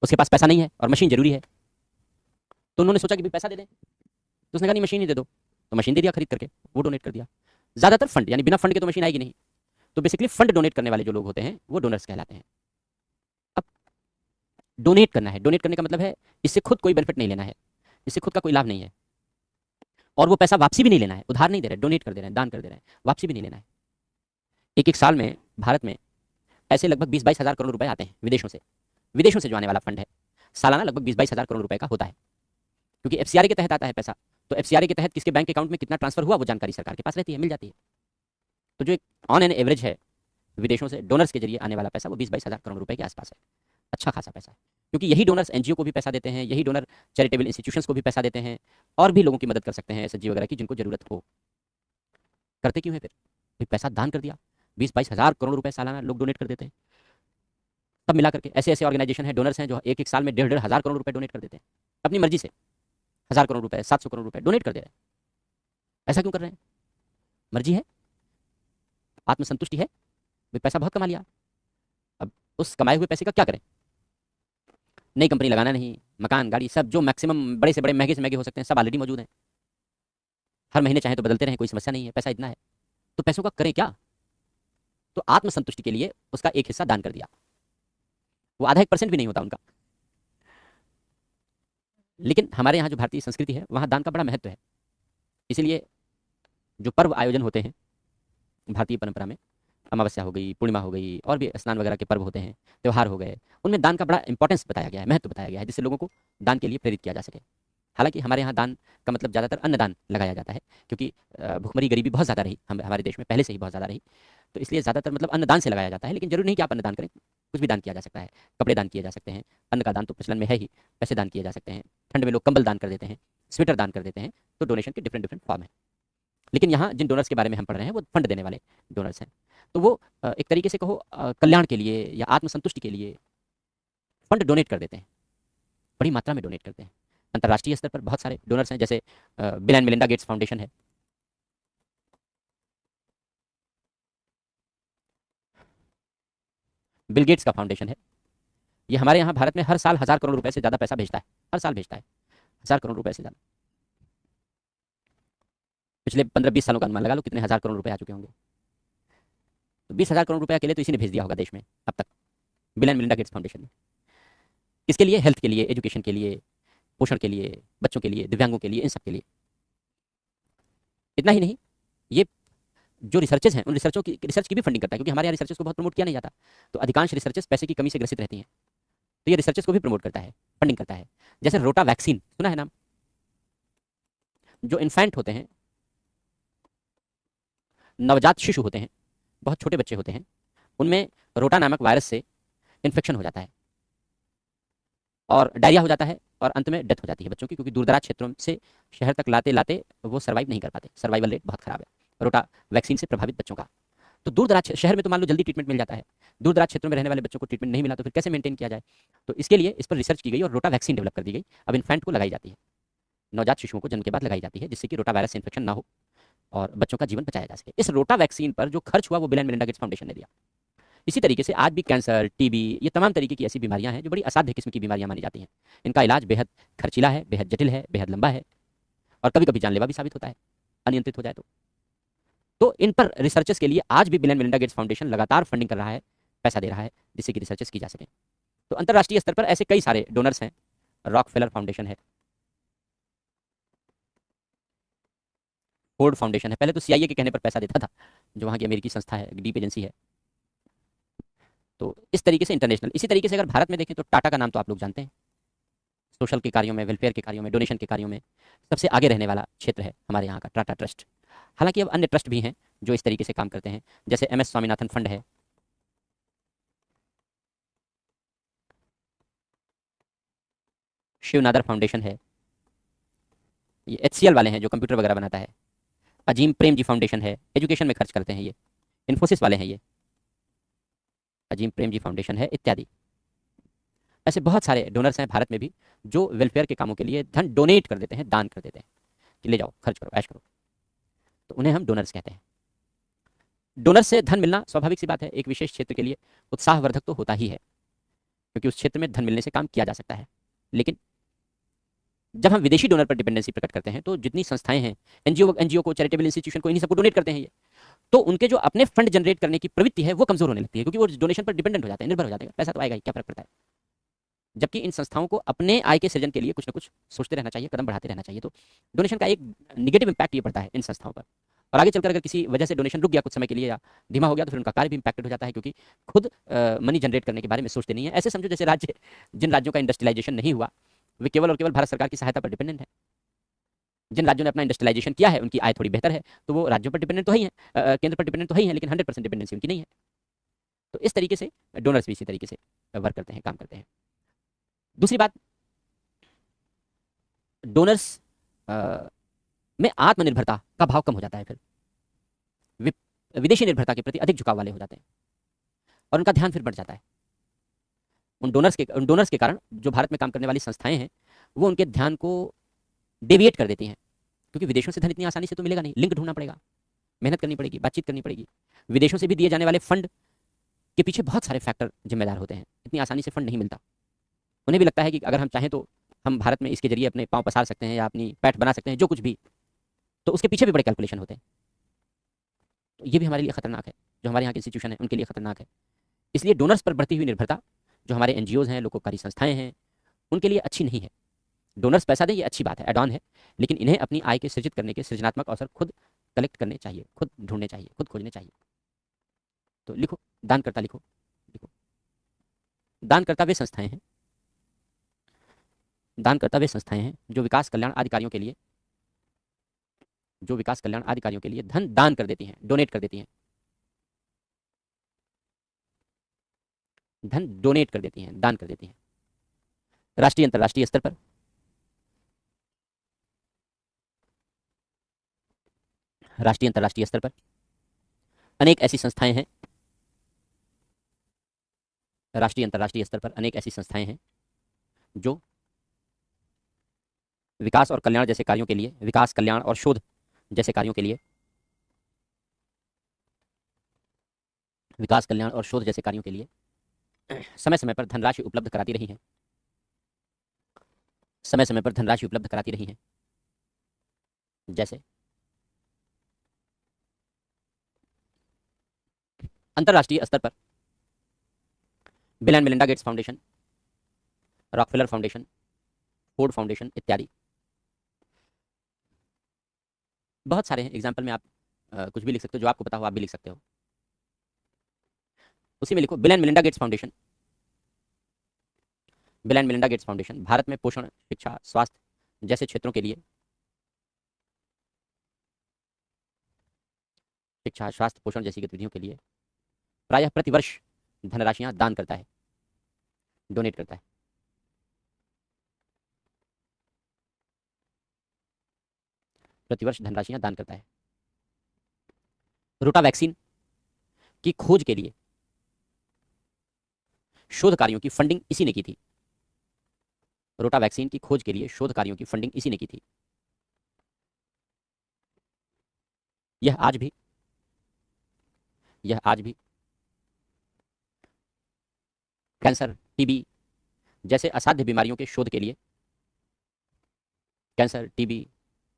[SPEAKER 1] उसके पास पैसा नहीं है और मशीन जरूरी है, तो उन्होंने सोचा कि भाई पैसा दे दें, तो उसने कहा नहीं मशीन ही दे दो, तो मशीन दे दिया खरीद करके, वो डोनेट कर दिया। ज्यादातर फंड, यानी बिना फंड के तो मशीन आएगी नहीं, तो बेसिकली फंड डोनेट करने वाले जो लोग होते हैं वो डोनर्स कहलाते हैं। अब डोनेट करना है, डोनेट करने का मतलब है इससे खुद कोई बेनिफिट नहीं लेना है, इससे खुद का कोई लाभ नहीं है, और वो पैसा वापसी भी नहीं लेना है, उधार नहीं दे रहे, डोनेट कर दे रहे हैं, दान कर दे रहे हैं, वापसी भी नहीं लेना है। एक एक साल में भारत में ऐसे लगभग 20-22 हज़ार करोड़ रुपए आते हैं विदेशों से जो आने वाला फंड है, सालाना लगभग 20-22 हज़ार करोड़ रुपए का होता है, क्योंकि एफसीआरए के तहत आता है पैसा। तो एफसीआरए के तहत किसके बैंक अकाउंट में कितना ट्रांसफर हुआ वो जानकारी सरकार के पास रहती है, मिल जाती है। तो जो एक ऑन एन एवरेज है विदेशों से डोनर्स के जरिए आने वाला पैसा, वो 20-22 हज़ार करोड़ रुपए के आसपास है। अच्छा खासा पैसा है, क्योंकि यही डोनर्स एनजीओ को भी पैसा देते हैं, यही डोनर चैरिटेबल इंस्टीट्यूशंस को भी पैसा देते हैं, और भी लोगों की मदद कर सकते हैं एसएचजी वगैरह की जिनको जरूरत हो। करते क्यों है फिर? भाई पैसा दान कर दिया, 20-22 हज़ार करोड़ रुपए सालाना लोग डोनेट कर देते हैं। सब मिला करके ऐसे ऐसे ऑर्गेनाइजेशन है, डोनर्स हैं जो एक एक साल में 1.5-1.5 हज़ार करोड़ रुपए डोनेट कर देते हैं अपनी मर्जी से। 1,000 करोड़ रुपए, 700 करोड़ रुपए डोनेट कर दे रहे हैं। ऐसा क्यों कर रहे हैं? मर्जी है, आत्मसंतुष्टि है, भाई पैसा बहुत कमा लिया, अब उस कमाए हुए पैसे का क्या करें? नई कंपनी लगाना नहीं, मकान गाड़ी सब जो मैक्सिमम बड़े से बड़े महंगे से महंगे हो सकते हैं सब ऑलरेडी मौजूद हैं, हर महीने चाहे तो बदलते रहें, कोई समस्या नहीं है, पैसा इतना है, तो पैसों का करें क्या? तो आत्मसंतुष्टि के लिए उसका एक हिस्सा दान कर दिया, वो आधा 1% भी नहीं होता उनका। लेकिन हमारे यहाँ जो भारतीय संस्कृति है वहाँ दान का बड़ा महत्व है, इसीलिए जो पर्व आयोजन होते हैं भारतीय परंपरा में, अमावस्या हो गई, पूर्णिमा हो गई, और भी स्नान वगैरह के पर्व होते हैं, त्यौहार हो गए, उनमें दान का बड़ा इंपॉर्टेंस बताया गया है, महत्व बताया गया है, जिससे लोगों को दान के लिए प्रेरित किया जा सके। हालांकि हमारे यहाँ दान का मतलब ज़्यादातर अन्नदान लगाया जाता है, क्योंकि भुखमरी गरीबी बहुत ज़्यादा रही हमारे देश में, पहले से ही बहुत ज़्यादा रही, तो इसलिए ज़्यादातर मतलब अन्नदान से लगाया जाता है। लेकिन जरूरी नहीं कि आप अन्नदान करें, कुछ भी दान किया जा सकता है, कपड़े दान किए जा सकते हैं, अन्न का दान तो प्रचलन में है ही, पैसे दान किए जा सकते हैं, ठंड में लोग कंबल दान कर देते हैं, स्वेटर दान कर देते हैं, तो डोनेशन के डिफरेंट डिफरेंट फॉर्म है। लेकिन यहाँ जिन डोनर्स के बारे में हम पढ़ रहे हैं वो फंड देने वाले डोनर्स हैं, तो वो एक तरीके से कहो कल्याण के लिए या आत्मसंतुष्टि के लिए फंड डोनेट कर देते हैं, बड़ी मात्रा में डोनेट करते हैं। अंतर्राष्ट्रीय स्तर पर बहुत सारे डोनर्स हैं, जैसे bill and Melinda Gates foundation है, बिल गेट्स का फाउंडेशन है, ये हमारे यहाँ भारत में हर साल 1,000 करोड़ रुपए से ज़्यादा पैसा भेजता है, हर साल भेजता है 1,000 करोड़ रुपए से ज़्यादा। पिछले 15-20 सालों का अनुमान लगा लो कितने 1,000 करोड़ रुपए आ चुके होंगे, तो 20,000 करोड़ रुपए अकेले तो इसी ने भेज दिया होगा देश में अब तक, bill and Melinda Gates foundation ने। किसके लिए? हेल्थ के लिए, एजुकेशन के लिए, पोषण के लिए, बच्चों के लिए, दिव्यांगों के लिए, इन सब के लिए। इतना ही नहीं, ये जो रिसर्चेस हैं उन रिसर्च की भी फंडिंग करता है, क्योंकि हमारे यहाँ रिसर्चेस को बहुत प्रमोट किया नहीं जाता, तो अधिकांश रिसर्चेस पैसे की कमी से ग्रसित रहती हैं, तो ये रिसर्चेस को भी प्रमोट करता है, फंडिंग करता है। जैसे रोटा वैक्सीन सुना है नाम? जो इन्फेंट होते हैं, नवजात शिशु होते हैं, बहुत छोटे बच्चे होते हैं, उनमें रोटा नामक वायरस से इन्फेक्शन हो जाता है और डायरिया हो जाता है, और अंत में डेथ हो जाती है बच्चों की, क्योंकि दूरदराज क्षेत्रों से शहर तक लाते लाते वो सर्वाइव नहीं कर पाते, सर्वाइवल रेट बहुत खराब है रोटा वैक्सीन से प्रभावित बच्चों का। तो दूर दराज शहर में तो मान लो जल्दी ट्रीटमेंट मिल जाता है, दूर दराज क्षेत्रों में रहने वाले बच्चों को ट्रीटमेंट नहीं मिला तो फिर कैसे मेंटेन किया जाए? तो इसके लिए इस पर रिसर्च की गई और रोटा वैक्सीन डेवलप कर दी गई, अब इन्फेंट को लगाई जाती है, नवजात शिशुओं को जन्म के बाद लगाई जाती है, जिससे कि रोटा वायरस से इन्फेक्शन ना हो और बच्चों का जीवन बचाया जा सके। इस रोटा वैक्सीन पर जो खर्च हुआ वो bill and Melinda Gates foundation ने दिया। इसी तरीके से आज भी कैंसर, टीबी, ये तमाम तरीके की ऐसी बीमारियां हैं जो बड़ी असाध्य किस्म की बीमारियां मानी जाती हैं, इनका इलाज बेहद खर्चीला है, बेहद जटिल है, बेहद लंबा है, और कभी कभी जानलेवा भी साबित होता है अनियंत्रित हो जाए तो इन पर रिसर्चेस के लिए आज भी bill and Melinda Gates foundation लगातार फंडिंग कर रहा है, पैसा दे रहा है, जिससे कि रिसर्चेस की जा सके। तो अंतर्राष्ट्रीय स्तर पर ऐसे कई सारे डोनर्स हैं, रॉकफेलर फाउंडेशन है, फोर्ड फाउंडेशन है, पहले तो सीआईए के कहने पर पैसा देता था, जो वहाँ की अमेरिकी संस्था है, डीप एजेंसी है। तो इस तरीके से इंटरनेशनल, इसी तरीके से अगर भारत में देखें तो टाटा का नाम तो आप लोग जानते हैं, सोशल के कार्यों में, वेलफेयर के कार्यों में, डोनेशन के कार्यों में सबसे आगे रहने वाला क्षेत्र है हमारे यहाँ का टाटा ट्रस्ट। हालांकि अब अन्य ट्रस्ट भी हैं जो इस तरीके से काम करते हैं, जैसे एमएस स्वामीनाथन फंड है, शिवनादर फाउंडेशन है, ये एचसीएल वाले हैं जो कंप्यूटर वगैरह बनाता है, अजीम प्रेम जी फाउंडेशन है, एजुकेशन में खर्च करते हैं ये, इन्फोसिस वाले हैं ये, अजीम प्रेम जी फाउंडेशन है, इत्यादि। ऐसे बहुत सारे डोनर्स हैं भारत में भी जो वेलफेयर के कामों के लिए धन डोनेट कर देते हैं, दान कर देते हैं कि ले जाओ, खर्च करो, ऐश करो। तो उन्हें हम डोनर्स कहते हैं। डोनर से धन मिलना स्वाभाविक सी बात है, एक विशेष क्षेत्र के लिए उत्साहवर्धक तो होता ही है, क्योंकि उस क्षेत्र में धन मिलने से काम किया जा सकता है। लेकिन जब हम विदेशी डोनर पर डिपेंडेंसी प्रकट करते हैं, तो जितनी संस्थाएं हैं, एनजीओ को, चैरिटेबल इंस्टीट्यूशन को, इन्हीं सबको डोनेट करते हैं ये, तो उनके जो अपने फंड जनरेट करने की प्रवृत्ति है वो कमजोर होने लगती है, क्योंकि वो डोनेशन पर डिपेंडेंट हो जाते हैं, निर्भर हो जाते हैं, पैसा तो आएगा ही, क्या फर्क पड़ता है। जबकि इन संस्थाओं को अपने आय के सृजन के लिए कुछ ना कुछ सोचते रहना चाहिए, कदम बढ़ाते रहना चाहिए। तो डोनेशन का एक निगेटिव इंपैक्ट ये पड़ता है इन संस्थाओं पर, और आगे चलकर अगर किसी वजह से डोनेशन रुक गया कुछ समय के लिए या धीमा हो गया, तो फिर उनका कार्य भी इंपैक्टेड हो जाता है, क्योंकि खुद मनी जनरेट करने के बारे में सोचते नहीं है। ऐसे समझो जैसे राज्य, जिन राज्यों का इंडस्ट्रियलाइजेशन नहीं हुआ, वे केवल और केवल भारत सरकार की सहायता पर डिपेंडेंट है। जिन राज्यों ने अपना इंडस्ट्रियलाइजेशन किया है, उनकी आय थोड़ी बेहतर है, तो वो राज्यों पर डिपेंडेंट तो ही है, केंद्र पर डिपेंडेंट तो ही है, लेकिन 100% डिपेंडेंसी उनकी नहीं है। तो इस तरीके से डोनर्स भी इसी तरीके से वर्क करते हैं, काम करते हैं। दूसरी बात, डोनर्स में आत्मनिर्भरता का भाव कम हो जाता है, फिर विदेशी निर्भरता के प्रति अधिक झुकाव वाले हो जाते हैं, और उनका ध्यान फिर बढ़ जाता है। उन डोनर्स के कारण जो भारत में काम करने वाली संस्थाएं हैं, वो उनके ध्यान को डेविएट कर देती हैं, क्योंकि विदेशों से धन इतनी आसानी से तो मिलेगा नहीं, लिंक ढूंढना पड़ेगा, मेहनत करनी पड़ेगी, बातचीत करनी पड़ेगी। विदेशों से भी दिए जाने वाले फंड के पीछे बहुत सारे फैक्टर जिम्मेदार होते हैं, इतनी आसानी से फंड नहीं मिलता। उन्हें भी लगता है कि अगर हम चाहें तो हम भारत में इसके जरिए अपने पाँव पसार सकते हैं या अपनी पैठ बना सकते हैं, जो कुछ भी, तो उसके पीछे भी बड़े कैलकुलेशन होते हैं। तो ये भी हमारे लिए खतरनाक है, जो हमारे यहाँ के इंस्टीट्यूशन है उनके लिए खतरनाक है। इसलिए डोनर्स पर बढ़ती हुई निर्भरता जो हमारे एनजीओज हैं, लोकोपकारी संस्थाएं हैं, उनके लिए अच्छी नहीं है। डोनर्स पैसा दें, ये अच्छी बात है, एड ऑन है, लेकिन इन्हें अपनी आय के सृजित करने के सृजनात्मक अवसर खुद कलेक्ट करने चाहिए, खुद ढूंढने चाहिए, खुद खोजने चाहिए। तो लिखो, दानकर्ता लिखो, लिखो, दानकर्ता वे संस्थाएं हैं, दानकर्ता वे संस्थाएं हैं जो विकास कल्याण आदि कार्यों के लिए, जो विकास कल्याण आदि कार्यों के लिए धन दान कर देती हैं, डोनेट कर देती हैं, धन डोनेट कर देती हैं, दान कर देती हैं। राष्ट्रीय अंतर्राष्ट्रीय स्तर पर, राष्ट्रीय अंतर्राष्ट्रीय स्तर पर अनेक ऐसी संस्थाएं हैं, राष्ट्रीय अंतर्राष्ट्रीय स्तर पर अनेक ऐसी संस्थाएं हैं जो विकास और कल्याण जैसे कार्यों के लिए, विकास कल्याण और शोध जैसे कार्यों के लिए, विकास कल्याण और शोध जैसे कार्यों के लिए समय समय पर धनराशि उपलब्ध कराती रही हैं, समय समय पर धनराशि उपलब्ध कराती रही हैं। जैसे अंतर्राष्ट्रीय स्तर पर bill and Melinda Gates foundation, Rockefeller foundation, Ford foundation इत्यादि, बहुत सारे हैं। एग्जाम्पल में आप कुछ भी लिख सकते हो, जो आपको पता हो आप भी लिख सकते हो। उसी में लिखो bill and Melinda Gates foundation, bill and Melinda Gates foundation Bharat में पोषण, शिक्षा, स्वास्थ्य जैसे क्षेत्रों के लिए, शिक्षा, स्वास्थ्य, पोषण जैसी गतिविधियों के लिए प्रायः प्रतिवर्ष धनराशियां दान करता है, डोनेट करता है। प्रतिवर्ष धनराशियां दान करता है। रोटा वैक्सीन की खोज के लिए शोध कार्यों की फंडिंग इसी ने की थी, रोटा वैक्सीन की खोज के लिए शोध कार्यों की फंडिंग इसी ने की थी। यह आज भी, यह आज भी कैंसर, टीबी जैसे असाध्य बीमारियों के शोध के लिए, कैंसर, टीबी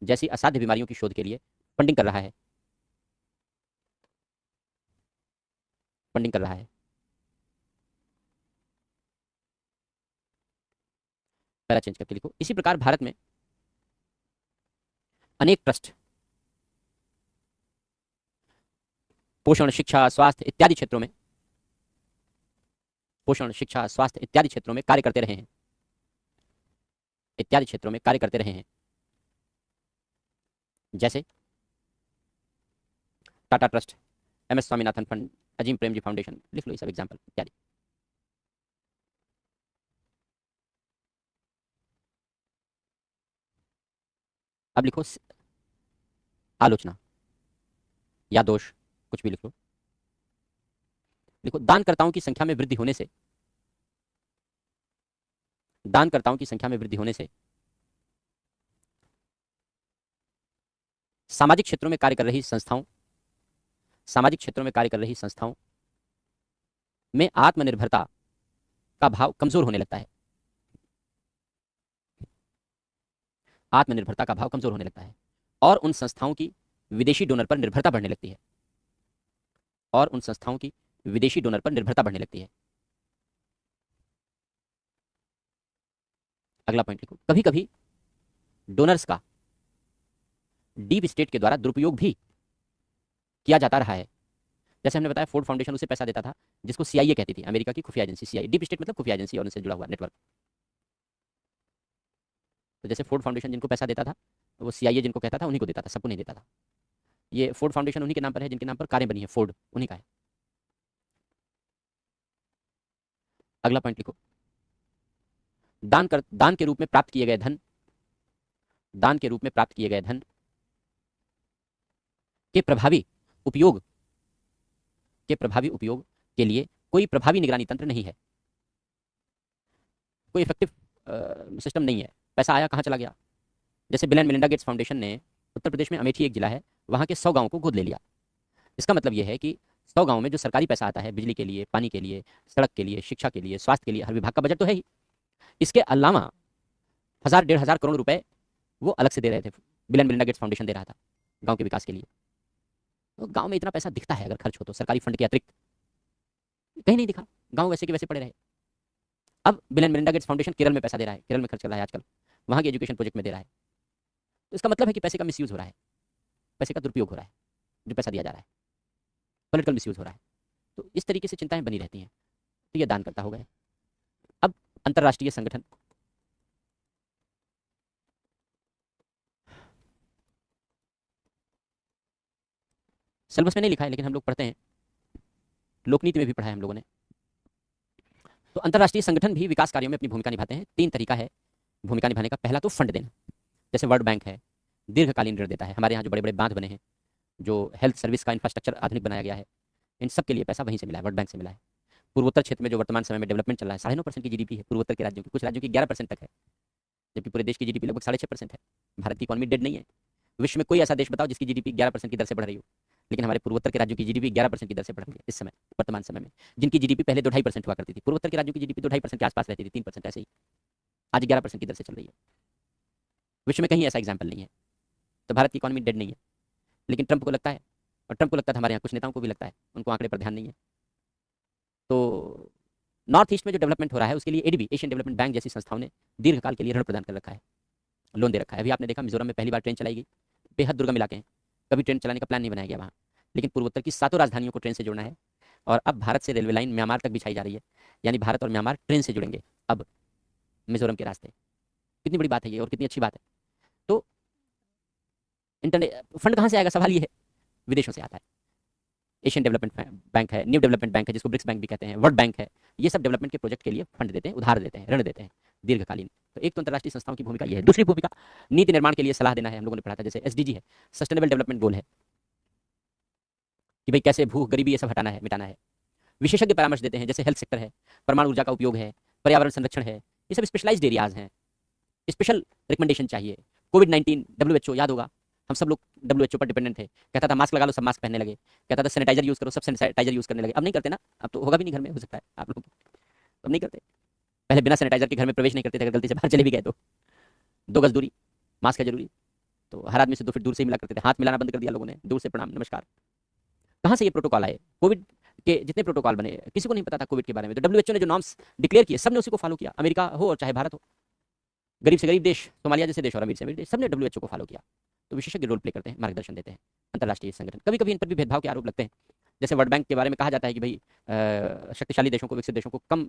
[SPEAKER 1] जैसी असाध्य बीमारियों की शोध के लिए फंडिंग कर रहा है, फंडिंग कर रहा है। पैरा चेंज करके लिखो। इसी प्रकार भारत में अनेक ट्रस्ट पोषण, शिक्षा, स्वास्थ्य इत्यादि क्षेत्रों में, पोषण, शिक्षा, स्वास्थ्य इत्यादि क्षेत्रों में कार्य करते रहे हैं, इत्यादि क्षेत्रों में कार्य करते रहे हैं। जैसे Tata trust, M S Swaminathan fund, Azim Premji foundation, लिख लो ये सब एग्जाम्पल इत्यादि। अब लिखो आलोचना या दोष, कुछ भी लिख लो। लिखो दानकर्ताओं की संख्या में वृद्धि होने से दानकर्ताओं की संख्या में वृद्धि होने से सामाजिक क्षेत्रों में कार्य कर रही संस्थाओं सामाजिक क्षेत्रों में कार्य कर रही संस्थाओं में आत्मनिर्भरता का भाव कमजोर होने लगता है। आत्मनिर्भरता का भाव कमजोर होने लगता है और उन संस्थाओं की विदेशी डोनर पर निर्भरता बढ़ने लगती है। और उन संस्थाओं की विदेशी डोनर पर निर्भरता बढ़ने लगती है। अगला पॉइंट लिखो, कभी कभी डोनर्स का डीप स्टेट के द्वारा दुरुपयोग भी किया जाता रहा है। जैसे हमने बताया, फोर्ड फाउंडेशन उसे पैसा देता था जिसको सीआईए कहती थी, अमेरिका की खुफिया एजेंसी। सीआईए डीप स्टेट मतलब खुफिया एजेंसी और उनसे जुड़ा हुआ नेटवर्क। तो जैसे फोर्ड फाउंडेशन जिनको पैसा देता था, वो सीआईए जिनको कहता था उन्हीं को देता था, सबको नहीं देता था। ये फोर्ड फाउंडेशन उन्हीं के नाम पर है जिनके नाम पर कारें बनी है, फोर्ड उन्हीं का है। अगला पॉइंट लिखो, दान के रूप में प्राप्त किए गए धन दान के रूप में प्राप्त किए गए धन के प्रभावी उपयोग के लिए कोई प्रभावी निगरानी तंत्र नहीं है। कोई इफेक्टिव सिस्टम नहीं है। पैसा आया, कहाँ चला गया। जैसे bill and Melinda Gates foundation ने उत्तर प्रदेश में अमेठी एक जिला है, वहाँ के 100 गाँव को गोद ले लिया। इसका मतलब यह है कि 100 गाँव में जो सरकारी पैसा आता है, बिजली के लिए, पानी के लिए, सड़क के लिए, शिक्षा के लिए, स्वास्थ्य के लिए, हर विभाग का बजट तो है ही, इसके अलावा 1000-1500 करोड़ रुपए वो अलग से दे रहे थे। Bill and Melinda Gates foundation दे रहा था गाँव के विकास के लिए। तो गाँव में इतना पैसा दिखता है, अगर खर्च हो तो सरकारी फंड के अतिरिक्त कहीं नहीं दिखा। गाँव वैसे के वैसे पड़े रहे। अब bill and Melinda Gates foundation Kerala में पैसा दे रहा है, केरल में खर्च कर रहा है आजकल, वहाँ के एजुकेशन प्रोजेक्ट में दे रहा है। तो इसका मतलब है कि पैसे का मिसयूज हो रहा है, पैसे का दुरुपयोग हो रहा है। जो पैसा दिया जा रहा है, पॉलिटिकल मिसयूज हो रहा है। तो इस तरीके से चिंताएं बनी रहती हैं। तो ये दानकर्ता हो गए। अब अंतर्राष्ट्रीय संगठन, सिलेबस में नहीं लिखा है लेकिन हम लोग पढ़ते हैं, लोकनीति में भी पढ़ा है हम लोगों ने। तो अंतर्राष्ट्रीय संगठन भी विकास कार्यों में अपनी भूमिका निभाते हैं। 3 तरीका है भूमिका निभाने का। पहला तो फंड देना, जैसे वर्ल्ड बैंक है, दीर्घकालीन ऋण देता है। हमारे यहाँ जो बड़े बड़े बांध बने हैं, जो हेल्थ सर्विस का इंफ्रास्ट्रक्चर आधुनिक बनाया गया है, इन सब के लिए पैसा वहीं से मिला है, वर्ल्ड बैंक से मिला है। पूर्वोत्तर क्षेत्र में जो वर्तमान समय में डेवलपमेंट चल रहा है, 9.5% की जीडीपी है पूर्वोत्तर के राज्यों की, कुछ राज्यों की 11% तक है, जबकि पूरे देश की जीडीपी लगभग 6.5% है। भारत की इकॉनमी डेड नहीं है। विश्व में कोई ऐसा देश बताओ जिसकी जीडीपी 11% की दर से बढ़ रही हो, लेकिन हमारे पूर्वोत्तर के राज्यों की जीडीपी 11% की दर से बढ़ रही है इस समय, वर्तमान समय में। जिनकी जीडीपी पहले 2-2.5% हुआ करती थी, पूर्वोत्तर के राज्यों की जीडीपी 2-2.5% के आसपास रहती थी, 3% ऐसे ही, आज 11% की दर से चल रही है। विश्व में कहीं ऐसा एग्जाम्पल नहीं है। तो भारत की इकॉनमी डेड नहीं है। लेकिन ट्रंप को लगता है, और ट्रंप को लगता था, हमारे यहाँ कुछ नेताओं को भी लगता है, उनको आंकड़े पर ध्यान नहीं है। तो नॉर्थ ईस्ट में जो डेवलपमेंट हो रहा है उसके लिए एडीबी, एशियन डेवलपमेंट बैंक जैसी संस्थाओं ने दीर्घकाल के लिए ऋण प्रदान कर रखा है, लोन दे रखा है। अभी आपने देखा मिजोरम में पहली बार ट्रेन चलाई गई, बेहद दुर्गम इलाके हैं, कभी ट्रेन चलाने का प्लान नहीं बनाया गया वहाँ, लेकिन पूर्वोत्तर की 7 राजधानियों को ट्रेन से जोड़ना है। और अब भारत से रेलवे लाइन म्यांमार तक बिछाई जा रही है, यानी भारत और म्यांमार ट्रेन से जुड़ेंगे अब मिजोरम के रास्ते। कितनी बड़ी बात है ये और कितनी अच्छी बात है। तो इंटरनेट फंड कहाँ से आएगा, सवाल ये है। विदेशों से आता है। एशियन डेवलपमेंट बैंक है, न्यू डेवलपमेंट बैंक है जिसको ब्रिक्स बैंक भी कहते हैं, वर्ल्ड बैंक है, ये सब डेवलपमेंट के प्रोजेक्ट के लिए फंड देते हैं, उधार देते हैं, ऋण देते हैं दीर्घकालीन। तो एक तो अंतर्राष्ट्रीय संस्थाओं की भूमिका ये है। दूसरी भूमिका नीति निर्माण के लिए सलाह देना है, हम लोगों ने पढ़ा था। जैसे एसडीजी है, सस्टेनेबल डेवलपमेंट गोल है, कि भाई कैसे भूख गरीबी ये सब हटाना है, मिटाना है। विशेषज्ञ परामर्श देते हैं, जैसे हेल्थ सेक्टर है, परमाणु ऊर्जा का उपयोग है, पर्यावरण संरक्षण है, ये सब स्पेशलाइज्ड एरियाज हैं, स्पेशल रिकमेंडेशन चाहिए। कोविड-19 डब्ल्यूएचओ याद होगा, हम सब लोग डब्ल्यूएचओ पर डिपेंडेंट थे, कहता था मास्क लगा लो, सब मास्क पहनने लगे, कहता था सैनिटाइजर यूज करो, सब सैनिटाइजर यूज करने लगे। अब नहीं करते ना, अब तो होगा भी नहीं घर में, हो सकता है आप लोग, अब नहीं करते। पहले बिना सैनिटाइजर के घर में प्रवेश नहीं करते थे, अगर गलती से बाहर चले भी गए तो 2 गज दूरी, मास्क है जरूरी, तो हर आदमी से 2 फीट दूर से ही मिला करते थे। हाथ मिलाना बंद कर दिया लोगों ने, दूर से प्रणाम नमस्कार। कहाँ से ये प्रोटोकॉल आए? कोविड के जितने प्रोटोकॉल बने, किसी को नहीं पता था कोविड के बारे में, तो डब्ल्यूएचओ ने जो नॉर्म्स डिक्लेयर किए, सबने उसी को फॉलो किया। अमेरिका हो और चाहे भारत हो, गरीब से गरीब देश, सोमालिया जैसे देश और अमीर से अमीर देश, सबने डब्ल्यूएचओ को फॉलो किया। तो विशेषज्ञ रोल प्ले करते हैं, मार्गदर्शन देते हैं अंतर्राष्ट्रीय संगठन। कभी कभी इन पर भी भेदभाव के आरोप लगते हैं। जैसे वर्ल्ड बैंक के बारे में कहा जाता है कि भाई शक्तिशाली देशों को, विकसित देशों को कम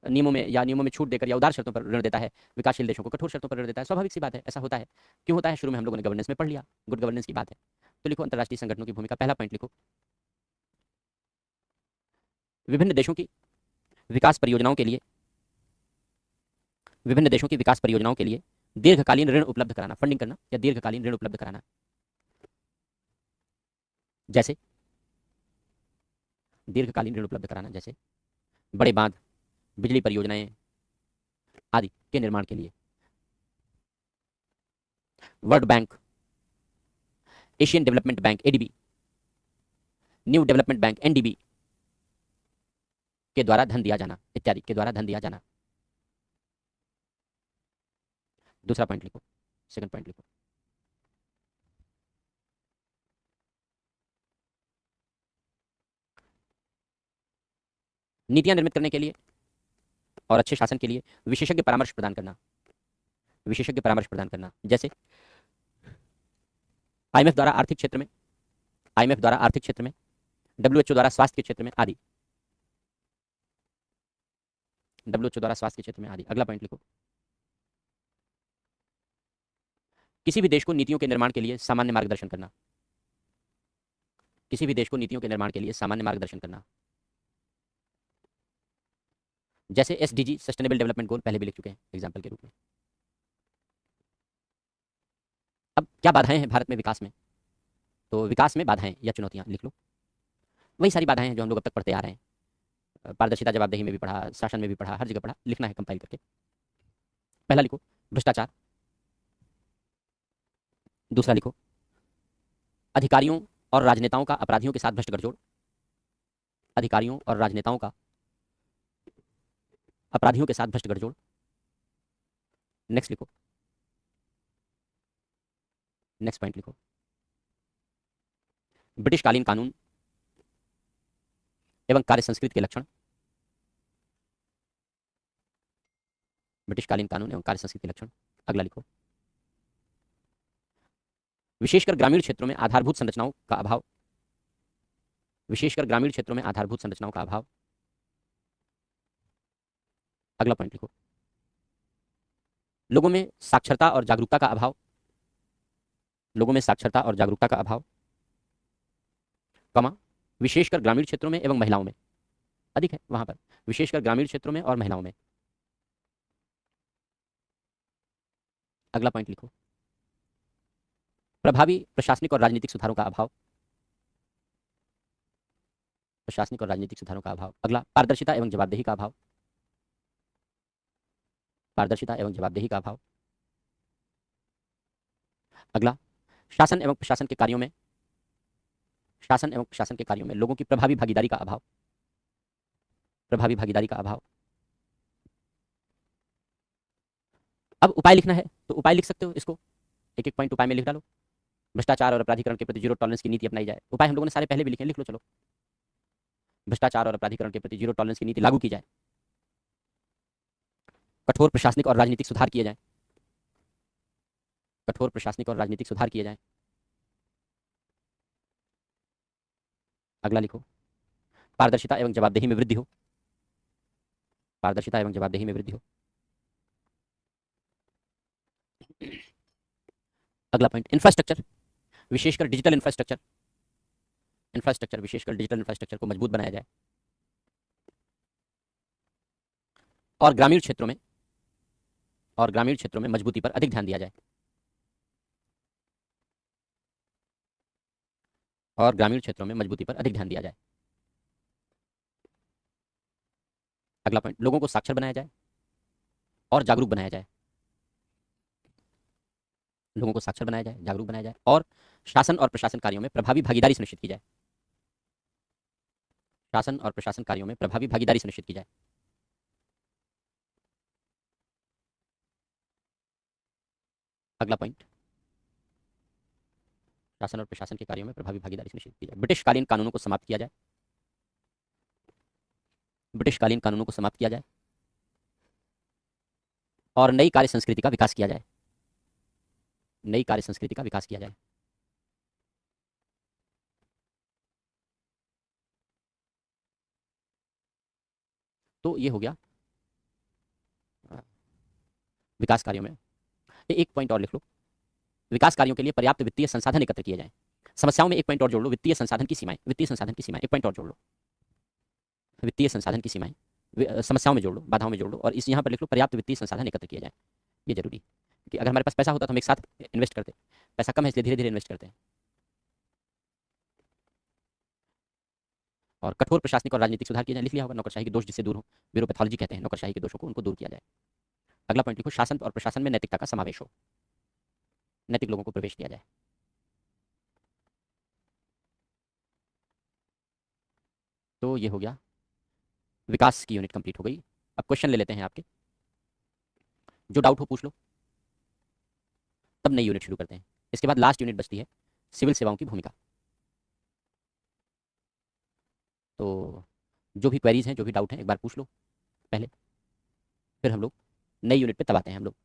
[SPEAKER 1] नियमों में छूट देकर या उदार शर्तों पर ऋण देता है, विकासशील देशों को कठोर शर्तों पर ऋण देता है। स्वाभाविक सी बात है, ऐसा होता है। क्यों होता है? शुरू में हम लोगों ने गवर्नेंस में पढ़ लिया, गुड गवर्नेंस की बात है। तो लिखो अंतर्राष्ट्रीय संगठनों की भूमिका, पहला पॉइंट लिखो, विभिन्न देशों की विकास परियोजनाओं के लिए विभिन्न देशों की विकास परियोजनाओं के लिए दीर्घकालीन ऋण उपलब्ध कराना, फंडिंग करना या दीर्घकालीन ऋण उपलब्ध कराना। जैसे दीर्घकालीन ऋण उपलब्ध कराना, जैसे बड़े बांध, बिजली परियोजनाएं, आदि के निर्माण के लिए world bank, Asian development bank ADB, new development bank NDB के द्वारा धन दिया जाना इत्यादि के द्वारा धन दिया जाना। दूसरा पॉइंट लिखो, सेकंड पॉइंट लिखो। नीतियां निर्मित करने के लिए और अच्छे शासन के लिए विशेषज्ञ परामर्श प्रदान करना, विशेषज्ञ परामर्श प्रदान करना, जैसे आईएमएफ द्वारा आर्थिक क्षेत्र में, आईएमएफ द्वारा आर्थिक क्षेत्र में, डब्ल्यूएचओ द्वारा स्वास्थ्य के क्षेत्र में आदि, डब्ल्यूएचओ द्वारा स्वास्थ्य के क्षेत्र में आदि। अगला पॉइंट लिखो, किसी भी देश को नीतियों के निर्माण के लिए सामान्य मार्गदर्शन करना, किसी भी देश को नीतियों के निर्माण के लिए सामान्य मार्गदर्शन करना, जैसे एसडीजी सस्टेनेबल डेवलपमेंट गोल पहले भी लिख चुके हैं एग्जाम्पल के रूप में। अब क्या बाधाएं हैं भारत में विकास में, तो विकास में बाधाएं या चुनौतियां लिख लो, वही सारी बाधाएं हैं जो हम लोग अब तक पढ़ते आ रहे हैं। पारदर्शिता जवाबदेही में भी पढ़ा, शासन में भी पढ़ा, हर जगह पढ़ा, लिखना है कंपाइल करके। पहला लिखो भ्रष्टाचार, दूसरा लिखो अधिकारियों और राजनेताओं का अपराधियों के साथ भ्रष्ट गठजोड़, अधिकारियों और राजनेताओं का अपराधियों के साथ भ्रष्ट गठजोड़। नेक्स्ट लिखो, नेक्स्ट पॉइंट लिखो ब्रिटिशकालीन कानून एवं कार्य संस्कृति के लक्षण, ब्रिटिशकालीन कानून एवं कार्य संस्कृति के लक्षण। अगला लिखो विशेषकर ग्रामीण क्षेत्रों में आधारभूत संरचनाओं का अभाव, विशेषकर ग्रामीण क्षेत्रों में आधारभूत संरचनाओं का अभाव। अगला पॉइंट लिखो लोगों में साक्षरता और जागरूकता का अभाव, लोगों में साक्षरता और जागरूकता का अभाव, कमा विशेषकर ग्रामीण क्षेत्रों में एवं महिलाओं में अधिक है, वहां पर विशेषकर ग्रामीण क्षेत्रों में और महिलाओं में। अगला पॉइंट लिखो प्रभावी प्रशासनिक और राजनीतिक सुधारों का अभाव, प्रशासनिक और राजनीतिक सुधारों का अभाव। अगला पारदर्शिता एवं जवाबदेही का अभाव, पारदर्शिता एवं जवाबदेही का अभाव। अगला शासन एवं प्रशासन के कार्यों में, शासन एवं प्रशासन के कार्यों में लोगों की प्रभावी भागीदारी का अभाव, प्रभावी भागीदारी का अभाव। अब उपाय लिखना है तो उपाय लिख सकते हो, इसको एक एक पॉइंट उपाय में लिख डालो। भ्रष्टाचार और अपराधीकरण के प्रति जीरो टॉलरेंस की नीति अपनाई जाए, उपाय हम लोगों ने सारे पहले भी लिखे, लिख लो चलो। भ्रष्टाचार और अपराधीकरण के प्रति जीरो टॉलरेंस की नीति लागू की जाए, कठोर प्रशासनिक और राजनीतिक सुधार किए जाए, कठोर प्रशासनिक और राजनीतिक सुधार किए जाए। अगला लिखो पारदर्शिता एवं जवाबदेही में वृद्धि हो, पारदर्शिता एवं जवाबदेही में वृद्धि हो। अगला पॉइंट इंफ्रास्ट्रक्चर, विशेषकर डिजिटल इंफ्रास्ट्रक्चर, इंफ्रास्ट्रक्चर विशेषकर डिजिटल इंफ्रास्ट्रक्चर को मजबूत बनाया जाए और ग्रामीण क्षेत्रों में, और ग्रामीण क्षेत्रों में मजबूती पर अधिक ध्यान दिया जाए, और ग्रामीण क्षेत्रों में मजबूती पर अधिक ध्यान दिया जाए। अगला पॉइंट लोगों को साक्षर बनाया जाए और जागरूक बनाया जाए, लोगों को साक्षर बनाया जाए, जागरूक बनाया जाए और शासन और प्रशासन कार्यों में प्रभावी भागीदारी सुनिश्चित की जाए, शासन और प्रशासन कार्यों में प्रभावी भागीदारी सुनिश्चित की जाए। अगला पॉइंट शासन और प्रशासन के कार्यों में प्रभावी भागीदारी सुनिश्चित की जाए। ब्रिटिशकालीन कानूनों को समाप्त किया जाए, ब्रिटिशकालीन कानूनों को समाप्त किया जाए और नई कार्य संस्कृति का विकास किया जाए, नई कार्य संस्कृति का विकास किया जाए। तो ये हो गया विकास कार्यों में। एक पॉइंट और लिख लो विकास कार्यों के लिए पर्याप्त वित्तीय संसाधन एकत्र किए जाएं। समस्याओं में एक पॉइंट और जोड़ लो वित्तीय संसाधन की सीमाएं, वित्तीय संसाधन की सीमाएं, एक पॉइंट और जोड़ लो वित्तीय संसाधन की सीमाएं, समस्याओं में जोड़ लो, बाधाओं में जोड़ लो और इस यहाँ पर लिख लो पर्याप्त वित्तीय संसाधन एकत्र किए जाए। ये जरूरी क्योंकि अगर हमारे पास पैसा होता तो हम एक साथ इन्वेस्ट करते, पैसा कम है इसलिए धीरे धीरे इन्वेस्ट करते हैं। और कठोर प्रशासनिक और राजनीतिक सुधार किए जाए, लिख लिया होगा नौकरशाही के दोष जिससे दूर हो, ब्यूरोपैथोलॉजी कहते हैं नौकरशाही के दोषों को, उनको दूर किया जाए। अगला पॉइंट लिखो, शासन और प्रशासन में नैतिकता का समावेश हो, नैतिक लोगों को प्रवेश दिया जाए। तो ये हो गया, विकास की यूनिट कंप्लीट हो गई। अब क्वेश्चन ले लेते हैं आपके, जो डाउट हो पूछ लो, तब नई यूनिट शुरू करते हैं। इसके बाद लास्ट यूनिट बचती है, सिविल सेवाओं की भूमिका। तो जो भी क्वेरीज हैं, जो भी डाउट हैं, एक बार पूछ लो पहले, फिर हम लोग नई यूनिट पे तब आते हैं हम लोग।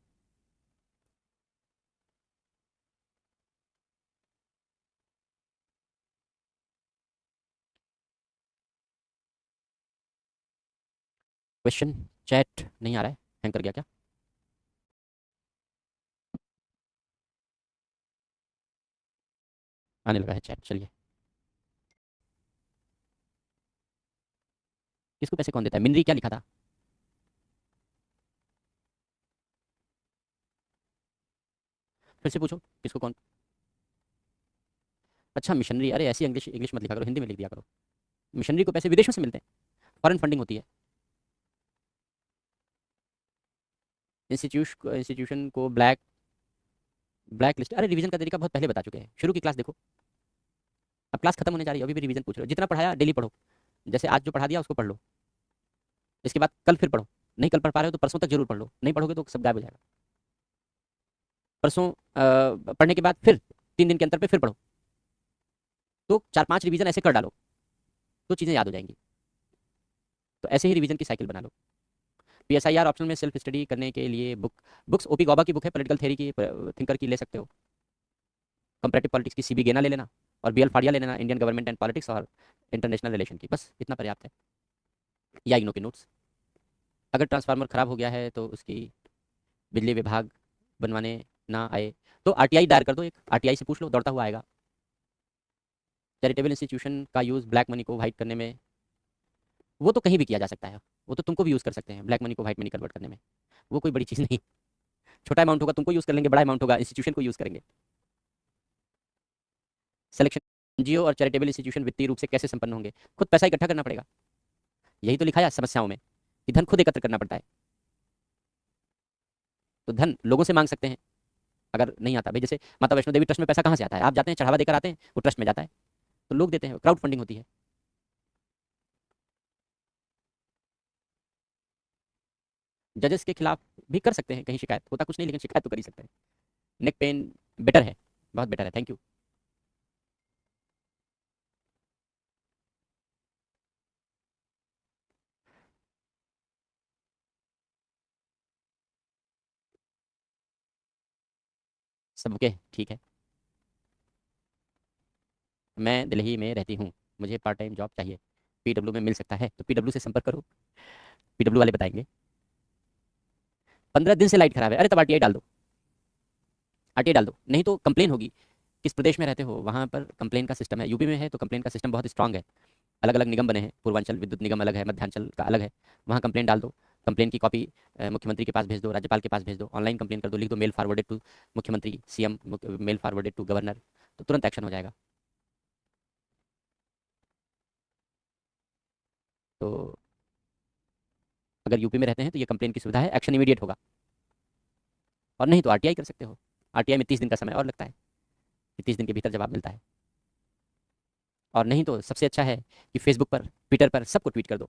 [SPEAKER 1] क्वेश्चन चैट नहीं आ रहा है, हैंग कर गया क्या? आने लगा है चैट, चलिए। किसको पैसे कौन देता है? मिनरी क्या लिखा था? फिर से पूछो, किसको कौन? अच्छा मिशनरी, अरे ऐसी इंग्लिश इंग्लिश मत लिखा करो, हिंदी में लिख दिया करो। मिशनरी को पैसे विदेशों से मिलते हैं, फॉरेन फंडिंग होती है। इंस्टीट्यूशन को ब्लैक ब्लैक लिस्ट, अरे रिवीजन का तरीका बहुत पहले बता चुके हैं, शुरू की क्लास देखो। अब क्लास खत्म होने जा रही है, अभी भी रिवीजन पूछ रहे हो। जितना पढ़ाया डेली पढ़ो, जैसे आज जो पढ़ा दिया उसको पढ़ लो, इसके बाद कल फिर पढ़ो। नहीं कल पढ़ पा रहे हो तो परसों तक जरूर पढ़ लो, नहीं पढ़ोगे तो सब गायब हो जाएगा। परसों पढ़ने के बाद फिर 3 दिन के अंतर पे फिर पढ़ो, तो 4-5 रिवीजन ऐसे कर डालो, तो चीज़ें याद हो जाएंगी। तो ऐसे ही रिवीजन की साइकिल बना लो। पीएसआईआर ऑप्शन में सेल्फ स्टडी करने के लिए बुक्स ओपी गौबा की बुक है, पॉलिटिकल थ्योरी की, थिंकर की ले सकते हो। कंपैरेटिव पॉलिटिक्स की सीबी गेना ले लेना, और बीएल फाड़िया ले लेना, इंडियन गवर्नमेंट एंड पॉलिटिक्स और इंटरनेशनल रिलेशन की, बस इतना पर्याप्त है। या इग्नो के नोट्स। अगर ट्रांसफार्मर खराब हो गया है तो उसकी बिजली विभाग बनवाने ना आए तो आरटीआई दायर कर दो, एक आरटीआई से पूछ लो, दौड़ता हुआ आएगा। चैरिटेबल इंस्टीट्यूशन का यूज़ ब्लैक मनी को वाइट करने में, वो तो कहीं भी किया जा सकता है, वो तो तुमको भी यूज़ कर सकते हैं ब्लैक मनी को वाइट मनी कन्वर्ट करने में, वो कोई बड़ी चीज़ नहीं। छोटा अमाउंट होगा तुमको यूज़ कर लेंगे, बड़ा अमाउंट होगा इंस्टीट्यूशन को यूज़ करेंगे। सिलेक्शन, एनजीओ और चैरिटेबल इंस्टीट्यूशन वित्तीय रूप से कैसे संपन्न होंगे? खुद पैसा इकट्ठा करना पड़ेगा, यही तो लिखा है समस्याओं में कि धन खुद एकत्र करना पड़ता है। तो धन लोगों से मांग सकते हैं अगर नहीं आता। भाई जैसे माता वैष्णो देवी ट्रस्ट में पैसा कहाँ से आता है? आप जाते हैं चढ़ावा देकर आते हैं, वो ट्रस्ट में जाता है, तो लोग देते हैं, क्राउड फंडिंग होती है। जजेस के खिलाफ भी कर सकते हैं कहीं शिकायत, होता कुछ नहीं लेकिन शिकायत तो कर ही सकते हैं। नेक पेन बेटर है, बहुत बेटर है, थैंक यू। सब ओके, ठीक है। मैं दिल्ली में रहती हूँ, मुझे पार्ट टाइम जॉब चाहिए, पीडब्ल्यू में मिल सकता है? तो पीडब्ल्यू से संपर्क करो, पीडब्ल्यू वाले बताएंगे। 15 दिन से लाइट खराब है, अरे तब आरटीआई डाल दो, आरटीआई डाल दो, नहीं तो कंप्लेन होगी। किस प्रदेश में रहते हो वहाँ पर कंप्लेन का सिस्टम है, यूपी में है तो कंप्लेन का सिस्टम बहुत स्ट्रांग है। अलग अलग निगम बने हैं, पूर्वांचल विद्युत निगम अलग है, मध्यांचल का अलग है, वहाँ कंप्लेन डाल दो। कंप्लेन की कॉपी मुख्यमंत्री के पास भेज दो, राज्यपाल के पास भेज दो, ऑनलाइन कंप्लेन कर दो, लिख दो मेल फॉरवर्डेड टू मुख्यमंत्री, CM mail forwarded to governor, तो तुरंत एक्शन हो जाएगा। तो अगर यूपी में रहते हैं तो ये कंप्लेन की सुविधा है, एक्शन इमीडिएट होगा। और नहीं तो आरटीआई कर सकते हो, आरटीआई में 30 दिन का समय और लगता है, 30 दिन के भीतर जवाब मिलता है। और नहीं तो सबसे अच्छा है कि फेसबुक पर, ट्विटर पर सबको ट्वीट कर दो,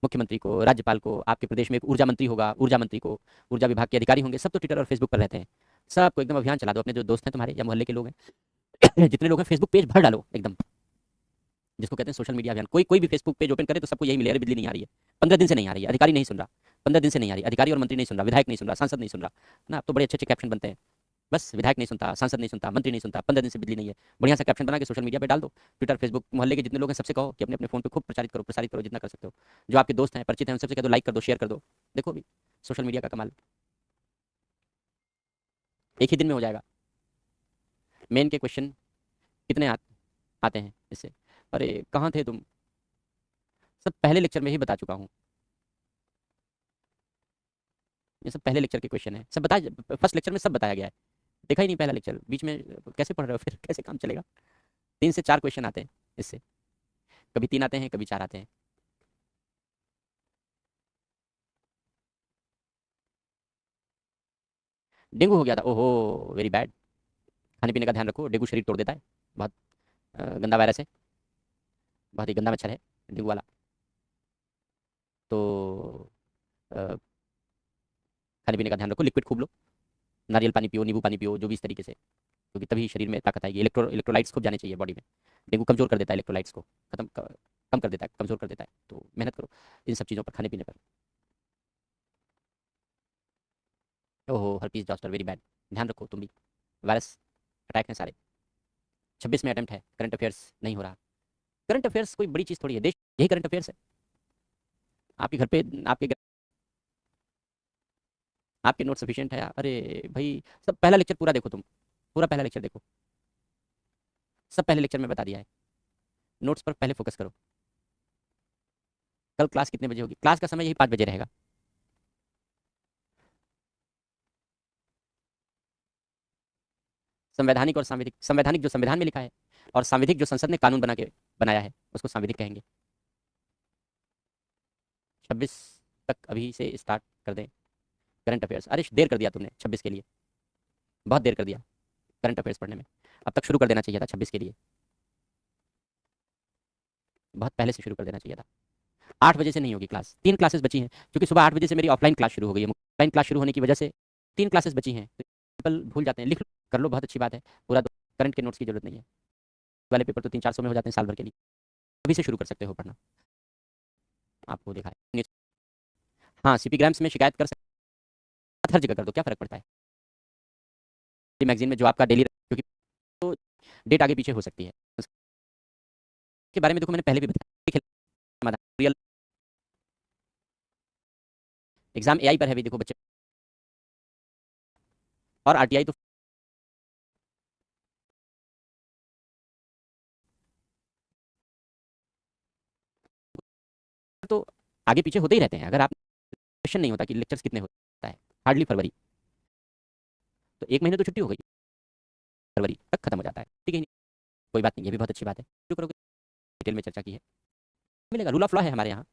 [SPEAKER 1] मुख्यमंत्री को, राज्यपाल को, आपके प्रदेश में एक ऊर्जा मंत्री होगा, ऊर्जा मंत्री को, ऊर्जा विभाग के अधिकारी होंगे, सब तो ट्विटर और फेसबुक पर रहते हैं, सबको एकदम अभियान चला दो। अपने जो दोस्त हैं तुम्हारे या मोहल्ले के लोग हैं जितने लोग हैं, फेसबुक पेज भर डालो एकदम, जिसको कहते हैं सोशल मीडिया अभियान। कोई कोई भी फेसबुक पेज ओपन करे तो सबको यही मिले, अरे बिजली नहीं आ रही है, 15 दिन से नहीं आ रही है, अधिकारी नहीं सुन रहा, 15 दिन से नहीं आ रही, अधिकारी और मंत्री नहीं सुन रहा, विधायक नहीं सुन रहा, सांसद नहीं सुन रहा ना। अब तो बड़े अच्छे अच्छे कैप्शन बनते हैं, बस विधायक नहीं सुनता, सांसद नहीं सुनता, मंत्री नहीं सुनता, 15 दिन से बिजली नहीं है, बढ़िया सा कैप्शन बना के सोशल मीडिया पे डाल दो। ट्विटर फेसबुक मोहल्ले के जितने लोग हैं सबसे कहो कि अपने अपने फोन पे खूब प्रचारित करो जितना कर सकते हो। जो आपके दोस्त हैं, परिचित हैं, उन सबसे कह दो लाइक कर दो, शेयर कर दो। देखो अभी सोशल मीडिया का कमाल, एक ही दिन में हो जाएगा। मेन के क्वेश्चन कितने आते हैं इससे? अरे कहाँ थे तुम? सब पहले लेक्चर में ही बता चुका हूँ, ये सब पहले लेक्चर के क्वेश्चन है, सब बता, फर्स्ट लेक्चर में सब बताया गया है। देखा ही नहीं पहला लेक्चर, बीच में कैसे पढ़ रहे हो फिर, कैसे काम चलेगा? 3 से 4 क्वेश्चन आते हैं इससे, कभी 3 आते हैं, कभी 4 आते हैं। डेंगू हो गया था, ओहो वेरी बैड। खाने पीने का ध्यान रखो, डेंगू शरीर तोड़ देता है। बहुत गंदा वायरस है, बहुत ही गंदा मच्छर है डेंगू वाला। तो अ, खाने पीने का ध्यान रखो, लिक्विड खूब लो, नारियल पानी पियो, नींबू पानी पियो, जो भी इस तरीके से, क्योंकि तभी शरीर में ताकत आएगी। इलेक्ट्रोलाइट्स खूब जाने चाहिए बॉडी में। डेंगू कमजोर कर देता है, इलेक्ट्रोलाइट्स को कम कर देता है, कमजोर कर देता है। तो मेहनत करो इन सब चीज़ों पर, खाने पीने पर। ओहो हर्पीस जॉस्टर वेरी बैड, ध्यान रखो तुम भी। वायरस अटैक हैं सारे। 26 में अटेम्प्ट है, करंट अफेयर्स नहीं हो रहा। करंट अफेयर्स कोई बड़ी चीज़ थोड़ी है, देश यही करंट अफेयर्स है। आपके घर पे आपके नोट सफिशिएंट है। अरे भाई, सब पहला लेक्चर पूरा देखो तुम, पूरा पहला लेक्चर देखो, सब पहले लेक्चर में बता दिया है। नोट्स पर पहले फोकस करो। कल क्लास कितने बजे होगी? क्लास का समय यही 5 बजे रहेगा। संवैधानिक और सांविधिक, संवैधानिक जो संविधान में लिखा है, और सांविधिक जो संसद ने कानून बना के बनाया है, उसको सांविधिक कहेंगे। 26 तक अभी से स्टार्ट कर दें करंट अफेयर्स। अरे देर कर दिया तुमने 26 के लिए, बहुत देर कर दिया करंट अफेयर्स पढ़ने में। अब तक शुरू कर देना चाहिए था 26 के लिए, बहुत पहले से शुरू कर देना चाहिए था। 8 बजे से नहीं होगी क्लास, 3 क्लासेस बची हैं, क्योंकि सुबह 8 बजे से मेरी ऑफलाइन क्लास शुरू हो गई है। ऑफलाइन क्लास शुरू होने की वजह से 3 क्लासेस बची हैं। तो people भूल जाते हैं, लिख लो, कर लो, बहुत अच्छी बात है। पूरा करंट के नोट्स की जरूरत नहीं है, वाले पेपर तो 300-400 में हो जाते हैं साल भर के लिए। अभी से शुरू कर सकते हो पढ़ना, आपको दिखाया। हाँ सीपी ग्राम्स में शिकायत कर सकते, हर जगह कर दो, क्या फर्क पड़ता है। मैगजीन में जो आपका डेली, क्योंकि तो डेट आगे पीछे हो सकती है, उसके बारे में देखो मैंने पहले भी बताया। रियल एग्जाम एआई पर है भी, देखो बच्चे, और आरटीआई तो आगे पीछे होते ही रहते हैं। अगर आप क्वेश्चन नहीं होता कि लेक्चर्स कितने होता है, हार्डली फरवरी, तो 1 महीने तो छुट्टी हो गई, फरवरी तक खत्म हो जाता है। ठीक है, कोई बात नहीं, ये भी बहुत अच्छी बात है। शुरू करोगे, डिटेल में चर्चा की है, मिलेगा। रूल ऑफ लॉ है हमारे यहाँ,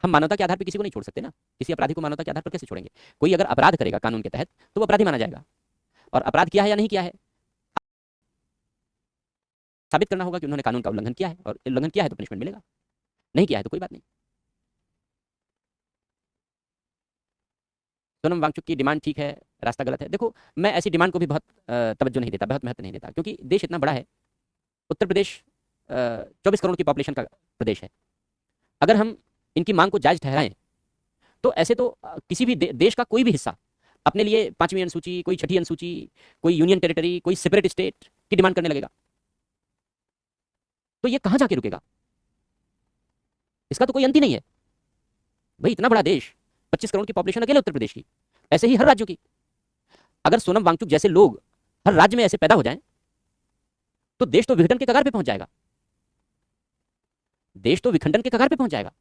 [SPEAKER 1] हम मानवता के आधार पर किसी को नहीं छोड़ सकते ना। किसी अपराधी को मानवता के आधार पर कैसे छोड़ेंगे? कोई अगर अपराध करेगा कानून के तहत, तो वो अपराधी माना जाएगा, और अपराध किया है या नहीं किया है साबित करना होगा कि उन्होंने कानून का उल्लंघन किया है, और उल्लंघन किया है तो पनिशमेंट मिलेगा, नहीं किया है तो कोई बात नहीं। सोनम वांगचुक की डिमांड ठीक है, रास्ता गलत है। देखो मैं ऐसी डिमांड को भी बहुत तवज्जो नहीं देता, बहुत महत्व नहीं देता, क्योंकि देश इतना बड़ा है। उत्तर प्रदेश 24 करोड़ की पॉपुलेशन का प्रदेश है। अगर हम इनकी मांग को जायज ठहराएं, तो ऐसे तो किसी भी देश का कोई भी हिस्सा अपने लिए 5वीं अनुसूची, कोई 6ठी अनुसूची, कोई यूनियन टेरिटरी, कोई सेपरेट स्टेट की डिमांड करने लगेगा, तो ये कहां जाके रुकेगा? इसका तो कोई अंत ही नहीं है। भाई इतना बड़ा देश, 25 करोड़ की पॉपुलेशन अकेले उत्तर प्रदेश की, ऐसे ही हर राज्यों की। अगर सोनम वांगचुक जैसे लोग हर राज्य में ऐसे पैदा हो जाएं, तो देश तो विघटन के कगार पे पहुंच जाएगा। देश तो विखंडन के कगार पे पहुंच जाएगा,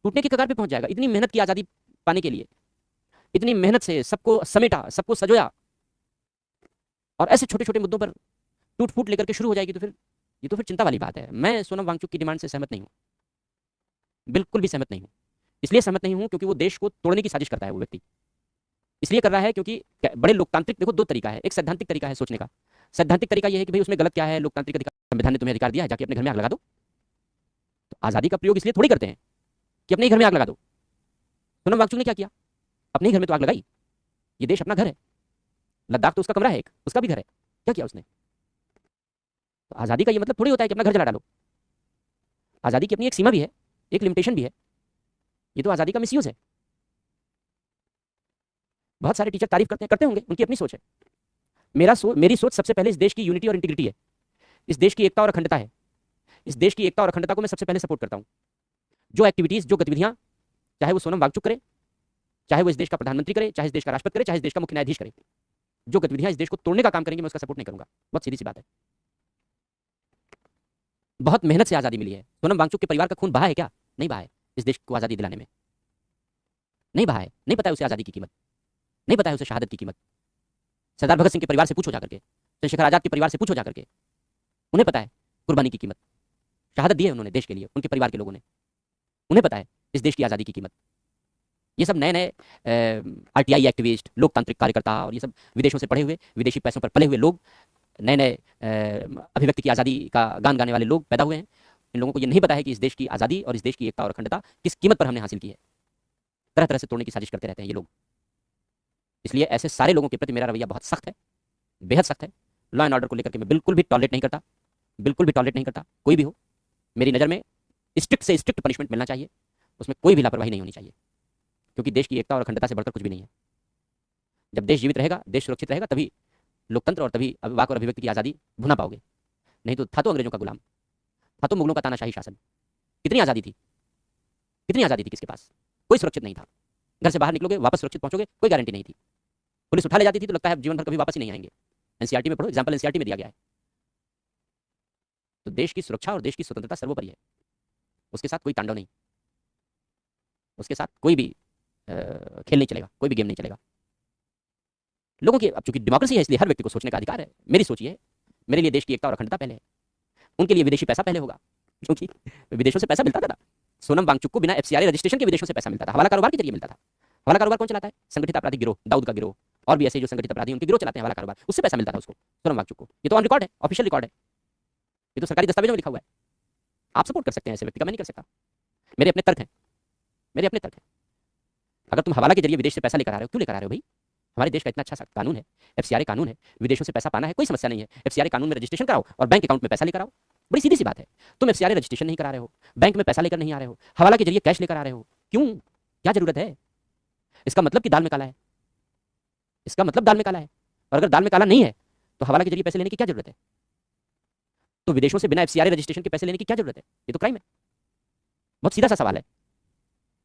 [SPEAKER 1] टूटने के कगार पे पहुंच जाएगा। इतनी मेहनत की आजादी पाने के लिए, इतनी मेहनत से सबको समेटा, सबको सजोया, और ऐसे छोटे छोटे मुद्दों पर टूट फूट लेकर के शुरू हो जाएगी, तो फिर ये तो फिर चिंता वाली बात है। मैं सोनम वांगचुक की डिमांड से सहमत नहीं हूँ, बिल्कुल भी सहमत नहीं हूँ। इसलिए सहमत नहीं हूँ क्योंकि वो देश को तोड़ने की साजिश करता है वो व्यक्ति। इसलिए कर रहा है क्योंकि बड़े लोकतांत्रिक, देखो दो तरीका है, एक सैद्धांतिक तरीका है सोचने का। सैद्धांतिक तरीका यह है कि भाई उसमें गलत क्या है, लोकतांत्रिक अधिकार, संविधान ने तुम्हें अधिकार दिया है, जाके अपने घर में आग लगा दो। तो आजादी का प्रयोग इसलिए थोड़ी करते हैं कि अपने ही घर में आग लगा दो। सोनम वांगचुक ने क्या किया? अपने ही घर में तो आग लगाई। ये देश अपना घर है, लद्दाख तो उसका कमरा है एक, उसका भी घर है। क्या किया उसने? तो आजादी का ये मतलब थोड़ी होता है कि अपना घर जला डालो। आजादी की अपनी एक सीमा भी है, एक लिमिटेशन भी है। ये तो आजादी का मिसयूज है। बहुत सारे टीचर तारीफ करते होंगे, उनकी अपनी सोच है। मेरी सोच सबसे पहले इस देश की यूनिटी और इंटीग्रिटी है, इस देश की एकता और अखंडता है। इस देश की एकता और अखंडता को मैं सबसे पहले सपोर्ट करता हूं। जो एक्टिविटीज, जो गतिविधियां, चाहे वो सोनम वांगचुक करे, चाहे वो इस देश का प्रधानमंत्री करे, चाहे इस देश का राष्ट्रपति करे, चाहे इस देश का मुख्य न्यायाधीश करे, जो गतिविधियां इस देश को तोड़ने का काम करेंगे, मैं उसका सपोर्ट नहीं करूंगा। बहुत सीधी सी बात है। बहुत मेहनत से आजादी मिली है। सोनम वांगचुक के परिवार का खून बहा है क्या? नहीं बहा है इस देश को आजादी दिलाने में, नहीं बहा है। नहीं पता है उसे आजादी की कीमत, नहीं पता है उसे शहादत की कीमत। सरदार भगत सिंह के परिवार से पूछो जाकर के, चंद्रशेखर आजाद के परिवार से पूछो जाकर के, उन्हें पता है कुर्बानी की कीमत। शहादत दी है उन्होंने देश के लिए, उनके परिवार के लोगों ने। उन्हें पता है इस देश की आजादी की कीमत। ये सब नए नए आरटीआई एक्टिविस्ट, लोकतांत्रिक कार्यकर्ता और ये सब विदेशों से पढ़े हुए, विदेशी पैसों पर पले हुए लोग, नए नए अभिव्यक्ति की आज़ादी का गान गाने वाले लोग पैदा हुए हैं। इन लोगों को ये नहीं पता है कि इस देश की आज़ादी और इस देश की एकता और अखंडता किस कीमत पर हमने हासिल की है। तरह तरह से तोड़ने की साजिश करते रहते हैं ये लोग। इसलिए ऐसे सारे लोगों के प्रति मेरा रवैया बहुत सख्त है, बेहद सख्त है। लॉ एंड ऑर्डर को लेकर के मैं बिल्कुल भी टॉलरेट नहीं करता, बिल्कुल भी टॉलरेट नहीं करता। कोई भी हो, मेरी नज़र में स्ट्रिक्ट से स्ट्रिक्ट पनिशमेंट मिलना चाहिए, उसमें कोई भी लापरवाही नहीं होनी चाहिए, क्योंकि देश की एकता और अखंडता से बढ़कर कुछ भी नहीं है। जब देश जीवित रहेगा, देश सुरक्षित रहेगा, तभी लोकतंत्र और तभी वाक और अभिव्यक्ति की आज़ादी भुना पाओगे। नहीं तो था तो अंग्रेजों का गुलाम, था तो मुगलों का तानाशाही शासन। कितनी आज़ादी थी, कितनी आज़ादी थी किसके पास? कोई सुरक्षित नहीं था। घर से बाहर निकलोगे, वापस सुरक्षित पहुंचोगे, कोई गारंटी नहीं थी। पुलिस उठा ले जाती थी तो लगता है जीवन भर कभी वापस ही नहीं आएंगे। एनसीईआरटी में पढ़ो, एग्जाम्पल एनसीईआरटी में दिया गया है। तो देश की सुरक्षा और देश की स्वतंत्रता सर्वोपरि है, उसके साथ कोई तांडव नहीं, उसके साथ कोई भी खेल नहीं चलेगा, कोई भी गेम नहीं चलेगा। लोगों की, अब चूंकि डेमोक्रेसी है इसलिए हर व्यक्ति को सोचने का अधिकार है। मेरी सोच ये है, मेरे लिए देश की एकता और अखंडता पहले है, उनके लिए विदेशी पैसा पहले होगा, क्योंकि विदेशों से पैसा मिलता था। सोनम वांगचुक को बिना एफसीआरए रजिस्ट्रेशन के विदेशों से पैसा मिलता था, हवाला कारोबार के जरिए मिलता था। हवाला कारोबार कौन चलाता है? संगठित आपराधिक गिरोह, दाऊद का गिरोह और भी ऐसे जो संगठित अपराधी उनके गिरोह चलाते हैं हवाला कारोबार, उससे पैसा मिलता था उसको, सोनम वांगचुक को। ये तो ऑन रिकॉर्ड है, ऑफिशियल रिकॉर्ड है, ये तो सरकारी दस्तावेजों में लिखा हुआ है। आप सपोर्ट कर सकते हैं ऐसे व्यक्ति का, मैं नहीं कर सकता। मेरे अपने तर्क हैं, मेरे अपने तर्क हैं। अगर तुम हवाला के जरिए विदेश से पैसा लेकर आ रहे हो, क्यों लेकर आ रहे हो भाई? हमारे देश का इतना अच्छा कानून है, एफसीआरए कानून है, विदेशों से पैसा पाना है कोई समस्या नहीं है। एफसीआरए कानून में रजिस्ट्रेशन कराओ और बैंक अकाउंट में पैसा लेकर आओ, बड़ी सीधी सी बात है। तुम एफसीआरए रजिस्ट्रेशन नहीं करा रहे हो, बैंक में पैसा लेकर नहीं आ रहे हो, हवाला के जरिए कैश लेकर आ रहे हो, क्यों? क्या जरूरत है? इसका मतलब कि दाल में काला है, इसका मतलब दाल में काला है। और अगर दाल में काला नहीं है तो हवाला के जरिए पैसे लेने की क्या जरूरत है? तो विदेशों से बिना एफसीआरए रजिस्ट्रेशन के पैसे लेने की क्या जरूरत है? ये तो क्राइम है। बहुत सीधा सा सवाल है,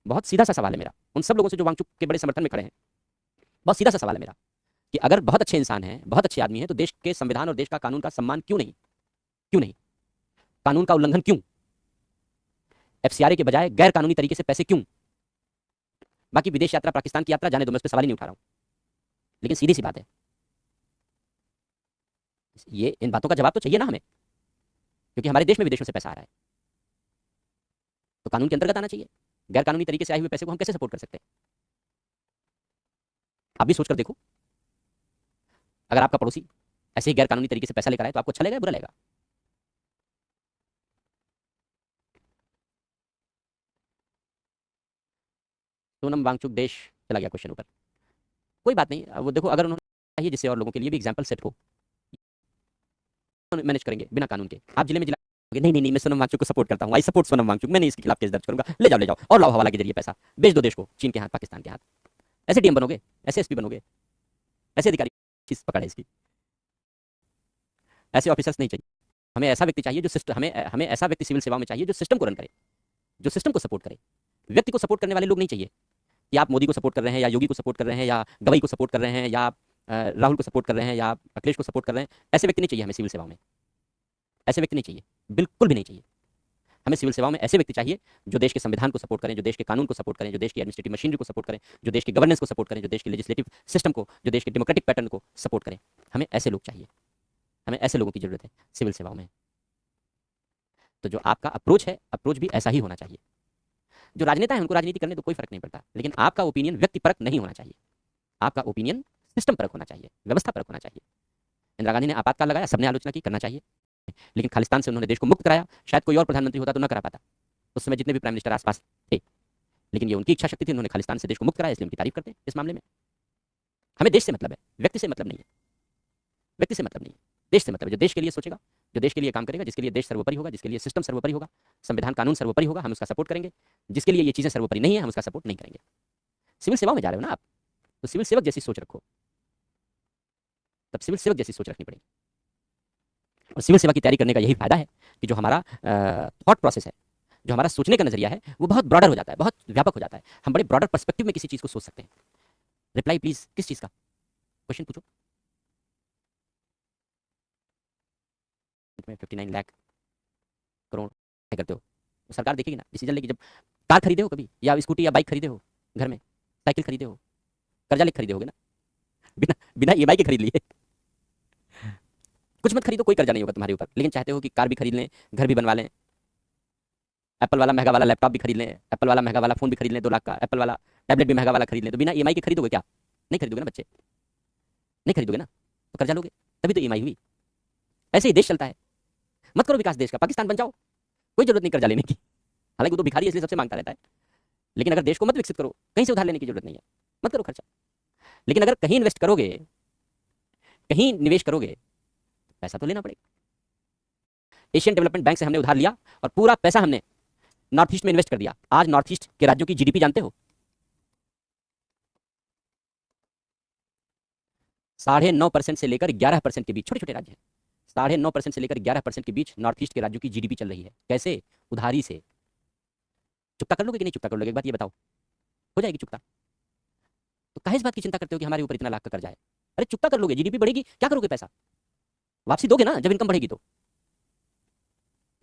[SPEAKER 1] बहुत सीधा सा सवाल है मेरा उन सब लोगों से जो वांगचुक के बड़े समर्थन में खड़े हैं। बहुत सीधा सा सवाल है मेरा कि अगर बहुत अच्छे इंसान हैं, बहुत अच्छे आदमी हैं, तो देश के संविधान और देश का कानून का सम्मान क्यों नहीं? क्यों नहीं? कानून का उल्लंघन क्यों? एफसीआरए के बजाय गैर कानूनी तरीके से पैसे क्यों? बाकी विदेश यात्रा, पाकिस्तान की यात्रा जाने दो, मैं उस पर सवाल ही नहीं उठा रहा हूं, लेकिन सीधी सी बात है, ये इन बातों का जवाब तो चाहिए ना हमें, क्योंकि हमारे देश में विदेशों से पैसा आ रहा है तो कानून के अंतर्गत आना चाहिए। गैर कानूनी तरीके से आए हुए पैसे को हम कैसे सपोर्ट कर सकते हैं? आप भी सोचकर देखो, अगर आपका पड़ोसी ऐसे ही गैर कानूनी तरीके से पैसा लेकर आए तो आपको अच्छा लगेगा, बुरा लगेगा? सोनम वांगचुक देश चला गया क्वेश्चन ऊपर, कोई बात नहीं। वो देखो, अगर उन्होंने चाहिए जिससे और लोगों के लिए भी एग्जाम्पल सेट हो, मैनेज करेंगे बिना कानून के। आप जिले में जिला, नहीं नहीं नहीं, मैं सोनम वांगचुक को सपोर्ट करता हूँ, आई सपोर्ट सोनम वांगचुक, मैं नहीं इसके खिलाफ केस दर्ज करूंगा, ले जाओ ले जाओ और लाओ हवाला के जरिए पैसा, बेच दो देश को, चीन के हाथ, पाकिस्तान के हाथ। ऐसे डीएम बनोगे, ऐसे एसपी बनोगे, ऐसे अधिकारी चीज पकड़े इसकी। ऐसे ऑफिसर्स नहीं चाहिए हमें, ऐसा व्यक्ति चाहिए जो सिस्टम, हमें हमें ऐसा व्यक्ति सिविल सेवाओं में चाहिए जो सिस्टम को रन करे, जो सिस्टम को सपोर्ट करे। व्यक्ति को सपोर्ट करने वाले लोग नहीं चाहिए कि आप मोदी को सपोर्ट कर रहे हैं या योगी को सपोर्ट कर रहे हैं या गवई को सपोर्ट कर रहे हैं या राहुल को सपोर्ट कर रहे हैं या अखिलेश को सपोर्ट कर रहे हैं। ऐसे व्यक्ति नहीं चाहिए हमें सिविल सेवाओं में, ऐसे व्यक्ति नहीं चाहिए, बिल्कुल भी नहीं चाहिए। हमें सिविल सेवाओं में ऐसे व्यक्ति चाहिए जो देश के संविधान को सपोर्ट करें, जो देश के कानून को सपोर्ट करें, जो देश की एडमिनिस्ट्रेटिव मशीनरी को सपोर्ट करें, जो देश की गवर्नेंस को सपोर्ट करें, जो देश के लेजिस्लेटिव सिस्टम को, जो देश के डेमोक्रेटिक पैटर्न को सपोर्ट करें। हमें ऐसे लोग चाहिए, हमें ऐसे लोगों की जरूरत है सिविल सेवाओं में। तो जो आपका अप्रोच है, अप्रोच भी ऐसा ही होना चाहिए। जो राजनेता है उनको राजनीति करने तो कोई फर्क नहीं पड़ता, लेकिन आपका ओपिनियन व्यक्ति परक नहीं होना चाहिए, आपका ओपिनियन सिस्टम परक होना चाहिए, व्यवस्था परक होना चाहिए। इंदिरा गांधी ने आपातकाल लगाया, सबने आलोचना की, करना चाहिए, लेकिन खालिस्तान से उन्होंने देश को मुक्त कराया। शायद कोई और प्रधानमंत्री होता तो न करा पाता, उस समय जितने भी प्राइम मिनिस्टर आसपास थे, लेकिन ये उनकी इच्छा शक्ति थी, उन्होंने खालिस्तान से देश को मुक्त कराया, इसलिए उनकी तारीफ करते हैं इस मामले में। हमें देश से मतलब है, व्यक्ति से मतलब नहीं है, व्यक्ति से मतलब नहीं है, देश से मतलब है। जो देश के लिए सोचेगा, जो देश के लिए काम करेगा, जिसके लिए देश सर्वोपरि होगा, जिसके लिए सिस्टम सर्वोपरि होगा, संविधान कानून सर्वोपरि होगा, हम उसका सपोर्ट करेंगे। जिसके लिए ये चीजें सर्वोपरि नहीं है, हम उसका सपोर्ट नहीं करेंगे। सिविल सेवा में जा रहे हो ना आप, तो सिविल सेवक जैसी सोच रखो, तब सिविल सेवक जैसी सोच रखनी पड़ेगी। और सिविल सेवा की तैयारी करने का यही फायदा है कि जो हमारा थॉट प्रोसेस है, जो हमारा सोचने का नजरिया है, वो बहुत ब्रॉडर हो जाता है, बहुत व्यापक हो जाता है। हम बड़े ब्रॉडर पर्सपेक्टिव में किसी चीज को सोच सकते हैं। रिप्लाई प्लीज, किस चीज का क्वेश्चन पूछो? 59 लाख करोड़ करते हो, तो सरकार देखेगी ना डिसीजन लेगी। जब कार खरीदे हो कभी, या स्कूटी या बाइक खरीदे हो, घर में साइकिल खरीदे हो, कर्जा लेके खरीदे होगे ना, बिना बिना ईएमआई के खरीद लिए। कुछ मत खरीदो, कोई कर्जा नहीं होगा तुम्हारे ऊपर, लेकिन चाहते हो कि कार भी खरीद लें, घर भी बनवा लें। एप्पल वाला महंगा वाला लैपटॉप भी खरीद लें, एप्पल वाला महंगा वाला फोन भी खरीद लें 2 लाख का, एप्पल वाला टैबलेट भी महंगा वाला खरीद लें, तो बिना ईएमआई के खरीदोगे क्या? नहीं खरीदोगे ना बच्चे, नहीं खरीदोगे ना, तो कर्जा लोगे, तभी तो ईएमआई हुई। ऐसे ही देश चलता है। मत करो विकास देश का, पाकिस्तान बन जाओ, कोई जरूरत नहीं कर्जा लेने की। हालांकि वो तो भिखारी है इसलिए सबसे मांगता रहता है, लेकिन अगर देश को मत विकसित करो, कहीं से उधार लेने की जरूरत नहीं है, मत करो खर्चा। लेकिन अगर कहीं इन्वेस्ट करोगे, कहीं निवेश करोगे, पैसा तो लेना पड़ेगा। एशियन डेवलपमेंट बैंक से हमने उधार लिया और पूरा पैसा हमने नॉर्थ ईस्ट में इन्वेस्ट कर दिया। आज नॉर्थ ईस्ट के राज्यों की जीडीपी जानते हो? 9.5% से लेकर 11% के बीच, छोटे छोटे राज्य हैं, 9.5% से लेकर 11% के बीच नॉर्थ ईस्ट के राज्यों की जीडीपी चल रही है। कैसे? उधारी से। चुकता कर लोगे कि नहीं चुकता कर लोगे, एक बात ये बताओ, हो जाएगी चुकता? तो काहे इस बात की चिंता करते हो कि हमारे ऊपर इतना लाख का कर्जा है? अरे चुकता कर लोगे, जीडीपी बढ़ेगी, क्या करोगे पैसा? वापसी दोगे ना जब इनकम बढ़ेगी तो।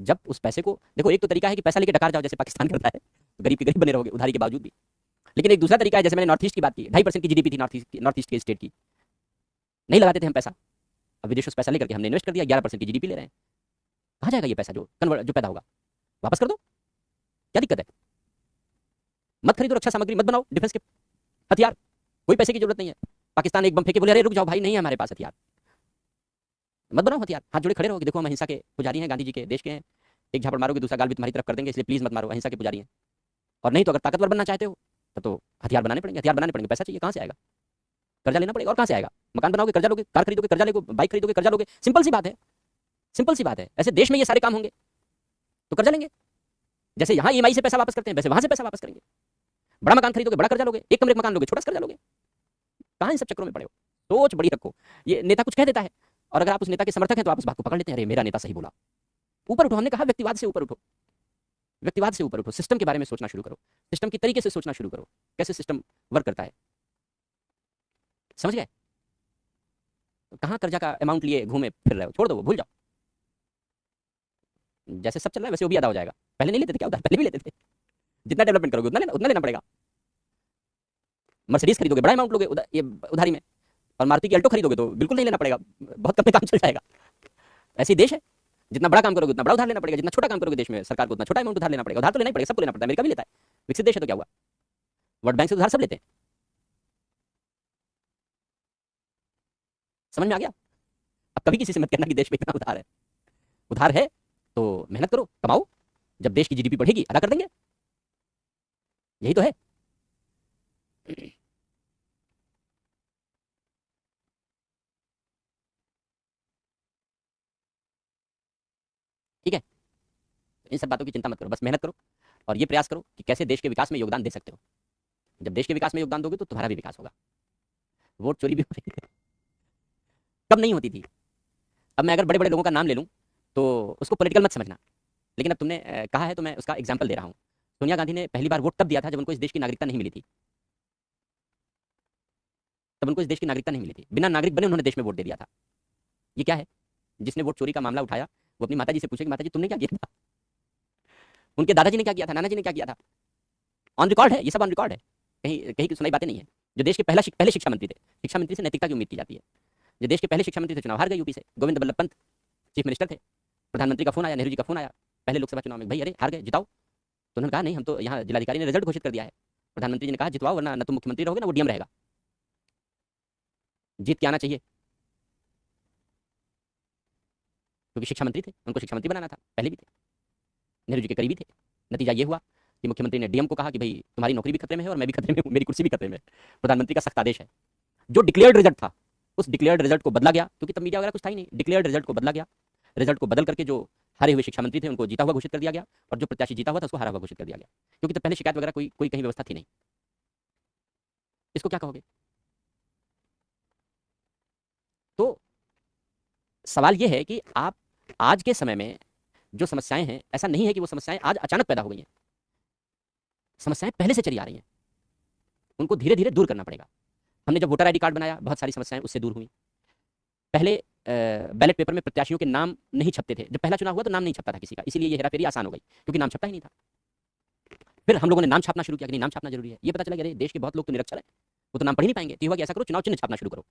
[SPEAKER 1] जब उस पैसे को देखो, एक तो तरीका है कि पैसा लेके डकार जाओ जैसे पाकिस्तान करता है, तो गरीब के गरीब बने रहोगे उधारी के बावजूद भी। लेकिन एक दूसरा तरीका है, जैसे मैंने नॉर्थ ईस्ट की बात की, 2.5% की जीडीपी थी नॉर्थ ईस्ट के स्टेट की, नहीं लगाते थे हम पैसा, अब विदेशों से पैसा लेकर के हमने इन्वेस्ट कर दिया, 11% की जीडीपी ले रहे हैं। कहाँ जाएगा ये पैसा जो पैदा होगा? वापस कर दो, क्या दिक्कत है? मत खरीदो रक्षा सामग्री, मत बनाओ डिफेंस के हथियार, कोई पैसे की जरूरत नहीं है। पाकिस्तान एक बम फेंके, बोले अरे रुक जाओ भाई, नहीं है हमारे पास हथियार, मत बनाओ हथियार, हाथ जोड़े खड़े रहोगे, देखो हम अहिंसा के पुजारी हैं, गांधी जी के देश के हैं, एक झापड़ मारोगे दूसरा गाल भी तुम्हारी तरफ कर देंगे, इसलिए प्लीज मत मारो, अहिंसा के पुजारी हैं। और नहीं तो अगर ताकतवर बनना चाहते हो तो हथियार बनाने पड़ेंगे, हथियार बनाने पड़ेंगे, पैसा चाहिए, कहाँ से आएगा? कर्जा लेना पड़ेगा, और कहाँ से आएगा? मकान बनाओगे कर्जा लोगे, कार खरीदोगे कर्जा लोगे, बाइक खरीदोगे कर्जा लोगे, सिंपल सी बात है, सिंपल सी बात है। ऐसे देश में ये सारे काम होंगे तो कर्जा लेंगे, जैसे यहाँ ईएमआई से पैसा वापस करते हैं वैसे वहां से पैसा वापस करेंगे। बड़ा मकान खरीदोगे बड़ा कर्जा लोगे, एक कमरे का मकान लोगे छोटा कर्जा लोगे, कहाँ इन सब चक्करों में पड़े हो? सोच बड़ी रखो। ये नेता कुछ कह देता है और अगर आप उस नेता के समर्थक हैं तो आप उस बात को पकड़ लेते हैं, अरे मेरा नेता सही बोला। ऊपर उठो, हमने कहा व्यक्तिवाद से ऊपर उठो, व्यक्तिवाद से ऊपर उठो, सिस्टम के बारे में सोचना शुरू करो, सिस्टम की तरीके से सोचना शुरू करो, कैसे सिस्टम वर्क करता है, समझ गए? कहाँ कर्जा का अमाउंट लिए घूमे फिर रहे हो, छोड़ दो वो, भूल जाओ। जैसे सब चल रहा है वैसे वो भी अदा हो जाएगा। पहले नहीं लेते थे क्या उधार? पहले भी लेते थे, जितना डेवलपमेंट करोगे उतना लेना पड़ेगा। मर्सिडीज खरीदोगे बड़ा अमाउंट लोगे ये उधारी में, और मारुति की अल्टो खरीदोगे तो बिल्कुल नहीं लेना पड़ेगा, बहुत कम में काम चल जाएगा। ऐसे ही देश है, जितना बड़ा काम करोगे उतना बड़ा उधार लेना पड़ेगा, जितना छोटा काम करोगे देश में सरकार को उतना छोटा अमाउंट उधार लेना पड़ेगा। उधार तो लेना ही पड़ेगा, सबको लेना पड़ता है, अमेरिका भी लेता है, विकसित देश है तो क्या हुआ, वर्ल्ड बैंक से उधार सब लेते हैं। समझ में आ गया? अब कभी किसी से मत कहना कि देश में इतना उधार है, उधार है तो मेहनत करो, कमाओ, जब देश की जीडीपी बढ़ेगी अदा कर देंगे, यही तो है। ठीक है, इन सब बातों की चिंता मत करो, बस मेहनत करो और ये प्रयास करो कि कैसे देश के विकास में योगदान दे सकते हो। जब देश के विकास में योगदान दोगे तो तुम्हारा भी विकास होगा। वोट चोरी भी होती है, कब नहीं होती थी। अब मैं अगर बड़े बड़े लोगों का नाम ले लूँ तो उसको पॉलिटिकल मत समझना, लेकिन अब तुमने कहा है तो मैं उसका एग्जाम्पल दे रहा हूँ। सोनिया गांधी ने पहली बार वोट तब दिया था जब उनको इस देश की नागरिकता नहीं मिली थी, तब उनको इस देश की नागरिकता नहीं मिली थी, बिना नागरिक बने उन्होंने देश में वोट दे दिया था। ये क्या है? जिसने वोट चोरी का मामला उठाया वो अपनी माता जी से पूछे कि माता जी तुमने क्या किया था, उनके दादाजी ने क्या किया था, नाना जी ने क्या किया था। ऑन रिकॉर्ड है, ये सब ऑन रिकॉर्ड है, कहीं कहीं की सुनाई बातें नहीं है। जो देश के पहले शिक्षा मंत्री थे, शिक्षा मंत्री से नैतिकता की उम्मीद की जाती है। जो देश के पहले शिक्षा मंत्री थे चुनाव हार गए यूपी से, गोविंद बल्लभ पंत चीफ मिनिस्टर थे, प्रधानमंत्री का फोन आया, नेहरू जी का फोन आया पहले लोकसभा चुनाव में, भाई अरे हार गए जिताओ, तो उन्होंने कहा नहीं हम तो यहाँ जिलाधिकारी ने रिजल्ट घोषित कर दिया है। प्रधानमंत्री जी ने कहा जितवाओ वरना न तुम मुख्यमंत्री रहोगे ना वो डीएम रहेगा, जीत के आना चाहिए, क्योंकि शिक्षा मंत्री थे, उनको शिक्षा मंत्री बनाना था, पहले भी थे, नेहरू जी के करीबी थे। नतीजा ये हुआ कि मुख्यमंत्री ने डीएम को कहा कि भाई तुम्हारी नौकरी भी खतरे में है और मैं भी खतरे में हूँ, मेरी कुर्सी भी खतरे में है। प्रधानमंत्री का सख्त आदेश है, जो डिक्लेयर्ड रिजल्ट था उस डिक्लेयर्ड रिजल्ट को बदला गया, क्योंकि तब मीडिया वगैरह कुछ था ही नहीं, डिक्लेयर्ड रिजल्ट को बदला गया, रिजल्ट को बदल करके जो हारे हुए शिक्षा मंत्री थे उनको जीता हुआ घोषित कर दिया गया, और जो प्रत्याशी जीता हुआ था उसको हारा हुआ घोषित कर दिया गया, क्योंकि तब पहले शिकायत वगैरह कोई कहीं व्यवस्था थी नहीं। इसको क्या कहोगे? तो सवाल यह है कि आप आज के समय में जो समस्याएं हैं, ऐसा नहीं है कि वो समस्याएं आज अचानक पैदा हो गई हैं, समस्याएं पहले से चली आ रही हैं, उनको धीरे धीरे दूर करना पड़ेगा। हमने जब वोटर आईडी कार्ड बनाया बहुत सारी समस्याएं उससे दूर हुई। पहले बैलेट पेपर में प्रत्याशियों के नाम नहीं छपते थे, जब पहला चुनाव हुआ तो नाम नहीं छपता था किसी का, इसीलिए ये हेराफेरी आसान हो गई, क्योंकि नाम छपता ही नहीं था। फिर हम लोगों ने नाम छापना शुरू किया कि नहीं नाम छापना जरूरी है, ये पता चला कि अरे देश के बहुत लोग तो निरक्षर हैं, वो तो नाम पढ़ ही नहीं पाएंगे, तो हुआ कि ऐसा करो चुनाव चिन्ह छापना शुरू करो,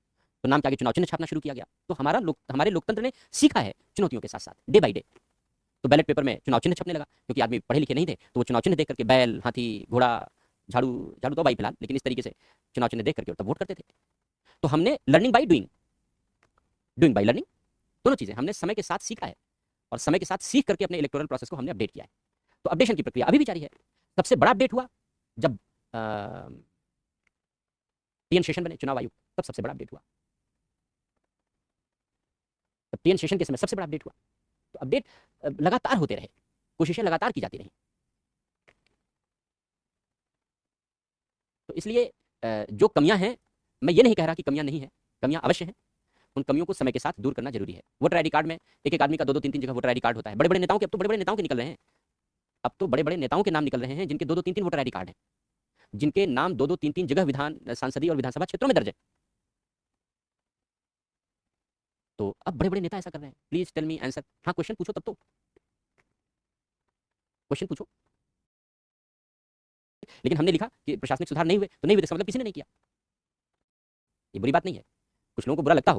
[SPEAKER 1] तो नाम के आगे चुनाव चिन्ह छापना शुरू किया गया। तो हमारे लोकतंत्र ने सीखा है चुनौतियों के साथ साथ, डे बाई डे। तो बैलेट पेपर में चुनाव चिन्ह छपने लगा, क्योंकि आदमी पढ़े लिखे नहीं थे, तो वो चुनाव चिन्ह देख करके बैल, हाथी, घोड़ा, झाड़ू, झाड़ू तो भाई फिलहाल, लेकिन इस तरीके से चुनाव चिन्ह देख करके तब वोट करते थे। तो हमने learning by doing, doing by learning, दोनों चीजें हमने समय के साथ सीखा है, और समय के साथ सीख करके अपने इलेक्टोरल प्रोसेस को हमने अपडेट किया है। तो अपडेशन की प्रक्रिया अभी भी जारी है। सबसे बड़ा अपडेट हुआ जब टीएन शेषन बने चुनाव आयुक्त, तब सबसे बड़ा अपडेट हुआ। तब टीएन शेषन के समय सबसे बड़ा अपडेट हुआ। तो अपडेट लगातार होते रहे, कोशिशें लगातार की जाती रही। तो इसलिए जो कमियां हैं, मैं ये नहीं कह रहा कि कमियां नहीं है, कमियां अवश्य हैं। उन कमियों को समय के साथ दूर करना जरूरी है। वोटर आईडी कार्ड में एक एक आदमी का 2-2 3-3 जगह वोटर आईडी कार्ड होता है। बड़े बड़े नेताओं के, अब तो बड़े बड़े नेताओं के निकल रहे हैं, अब तो बड़े बड़े नेताओं के नाम निकल रहे हैं जिनके 2-2 3-3 वोटर आईडी कार्ड हैं, जिनके नाम 2-2 3-3 जगह विधान सांसदीय और विधानसभा क्षेत्रों में दर्ज है। तो अब बड़े बड़े नेता ऐसा कर रहे हैं। Please tell me answer. हाँ, क्वेश्चन पूछो, तब तो क्वेश्चन पूछो। लेकिन हमने लिखा कि प्रशासनिक सुधार नहीं हुए, तो नहीं हुए, इसका मतलब किसी ने नहीं किया। ये बुरी बात नहीं है, कुछ लोगों को बुरा लगता होगा।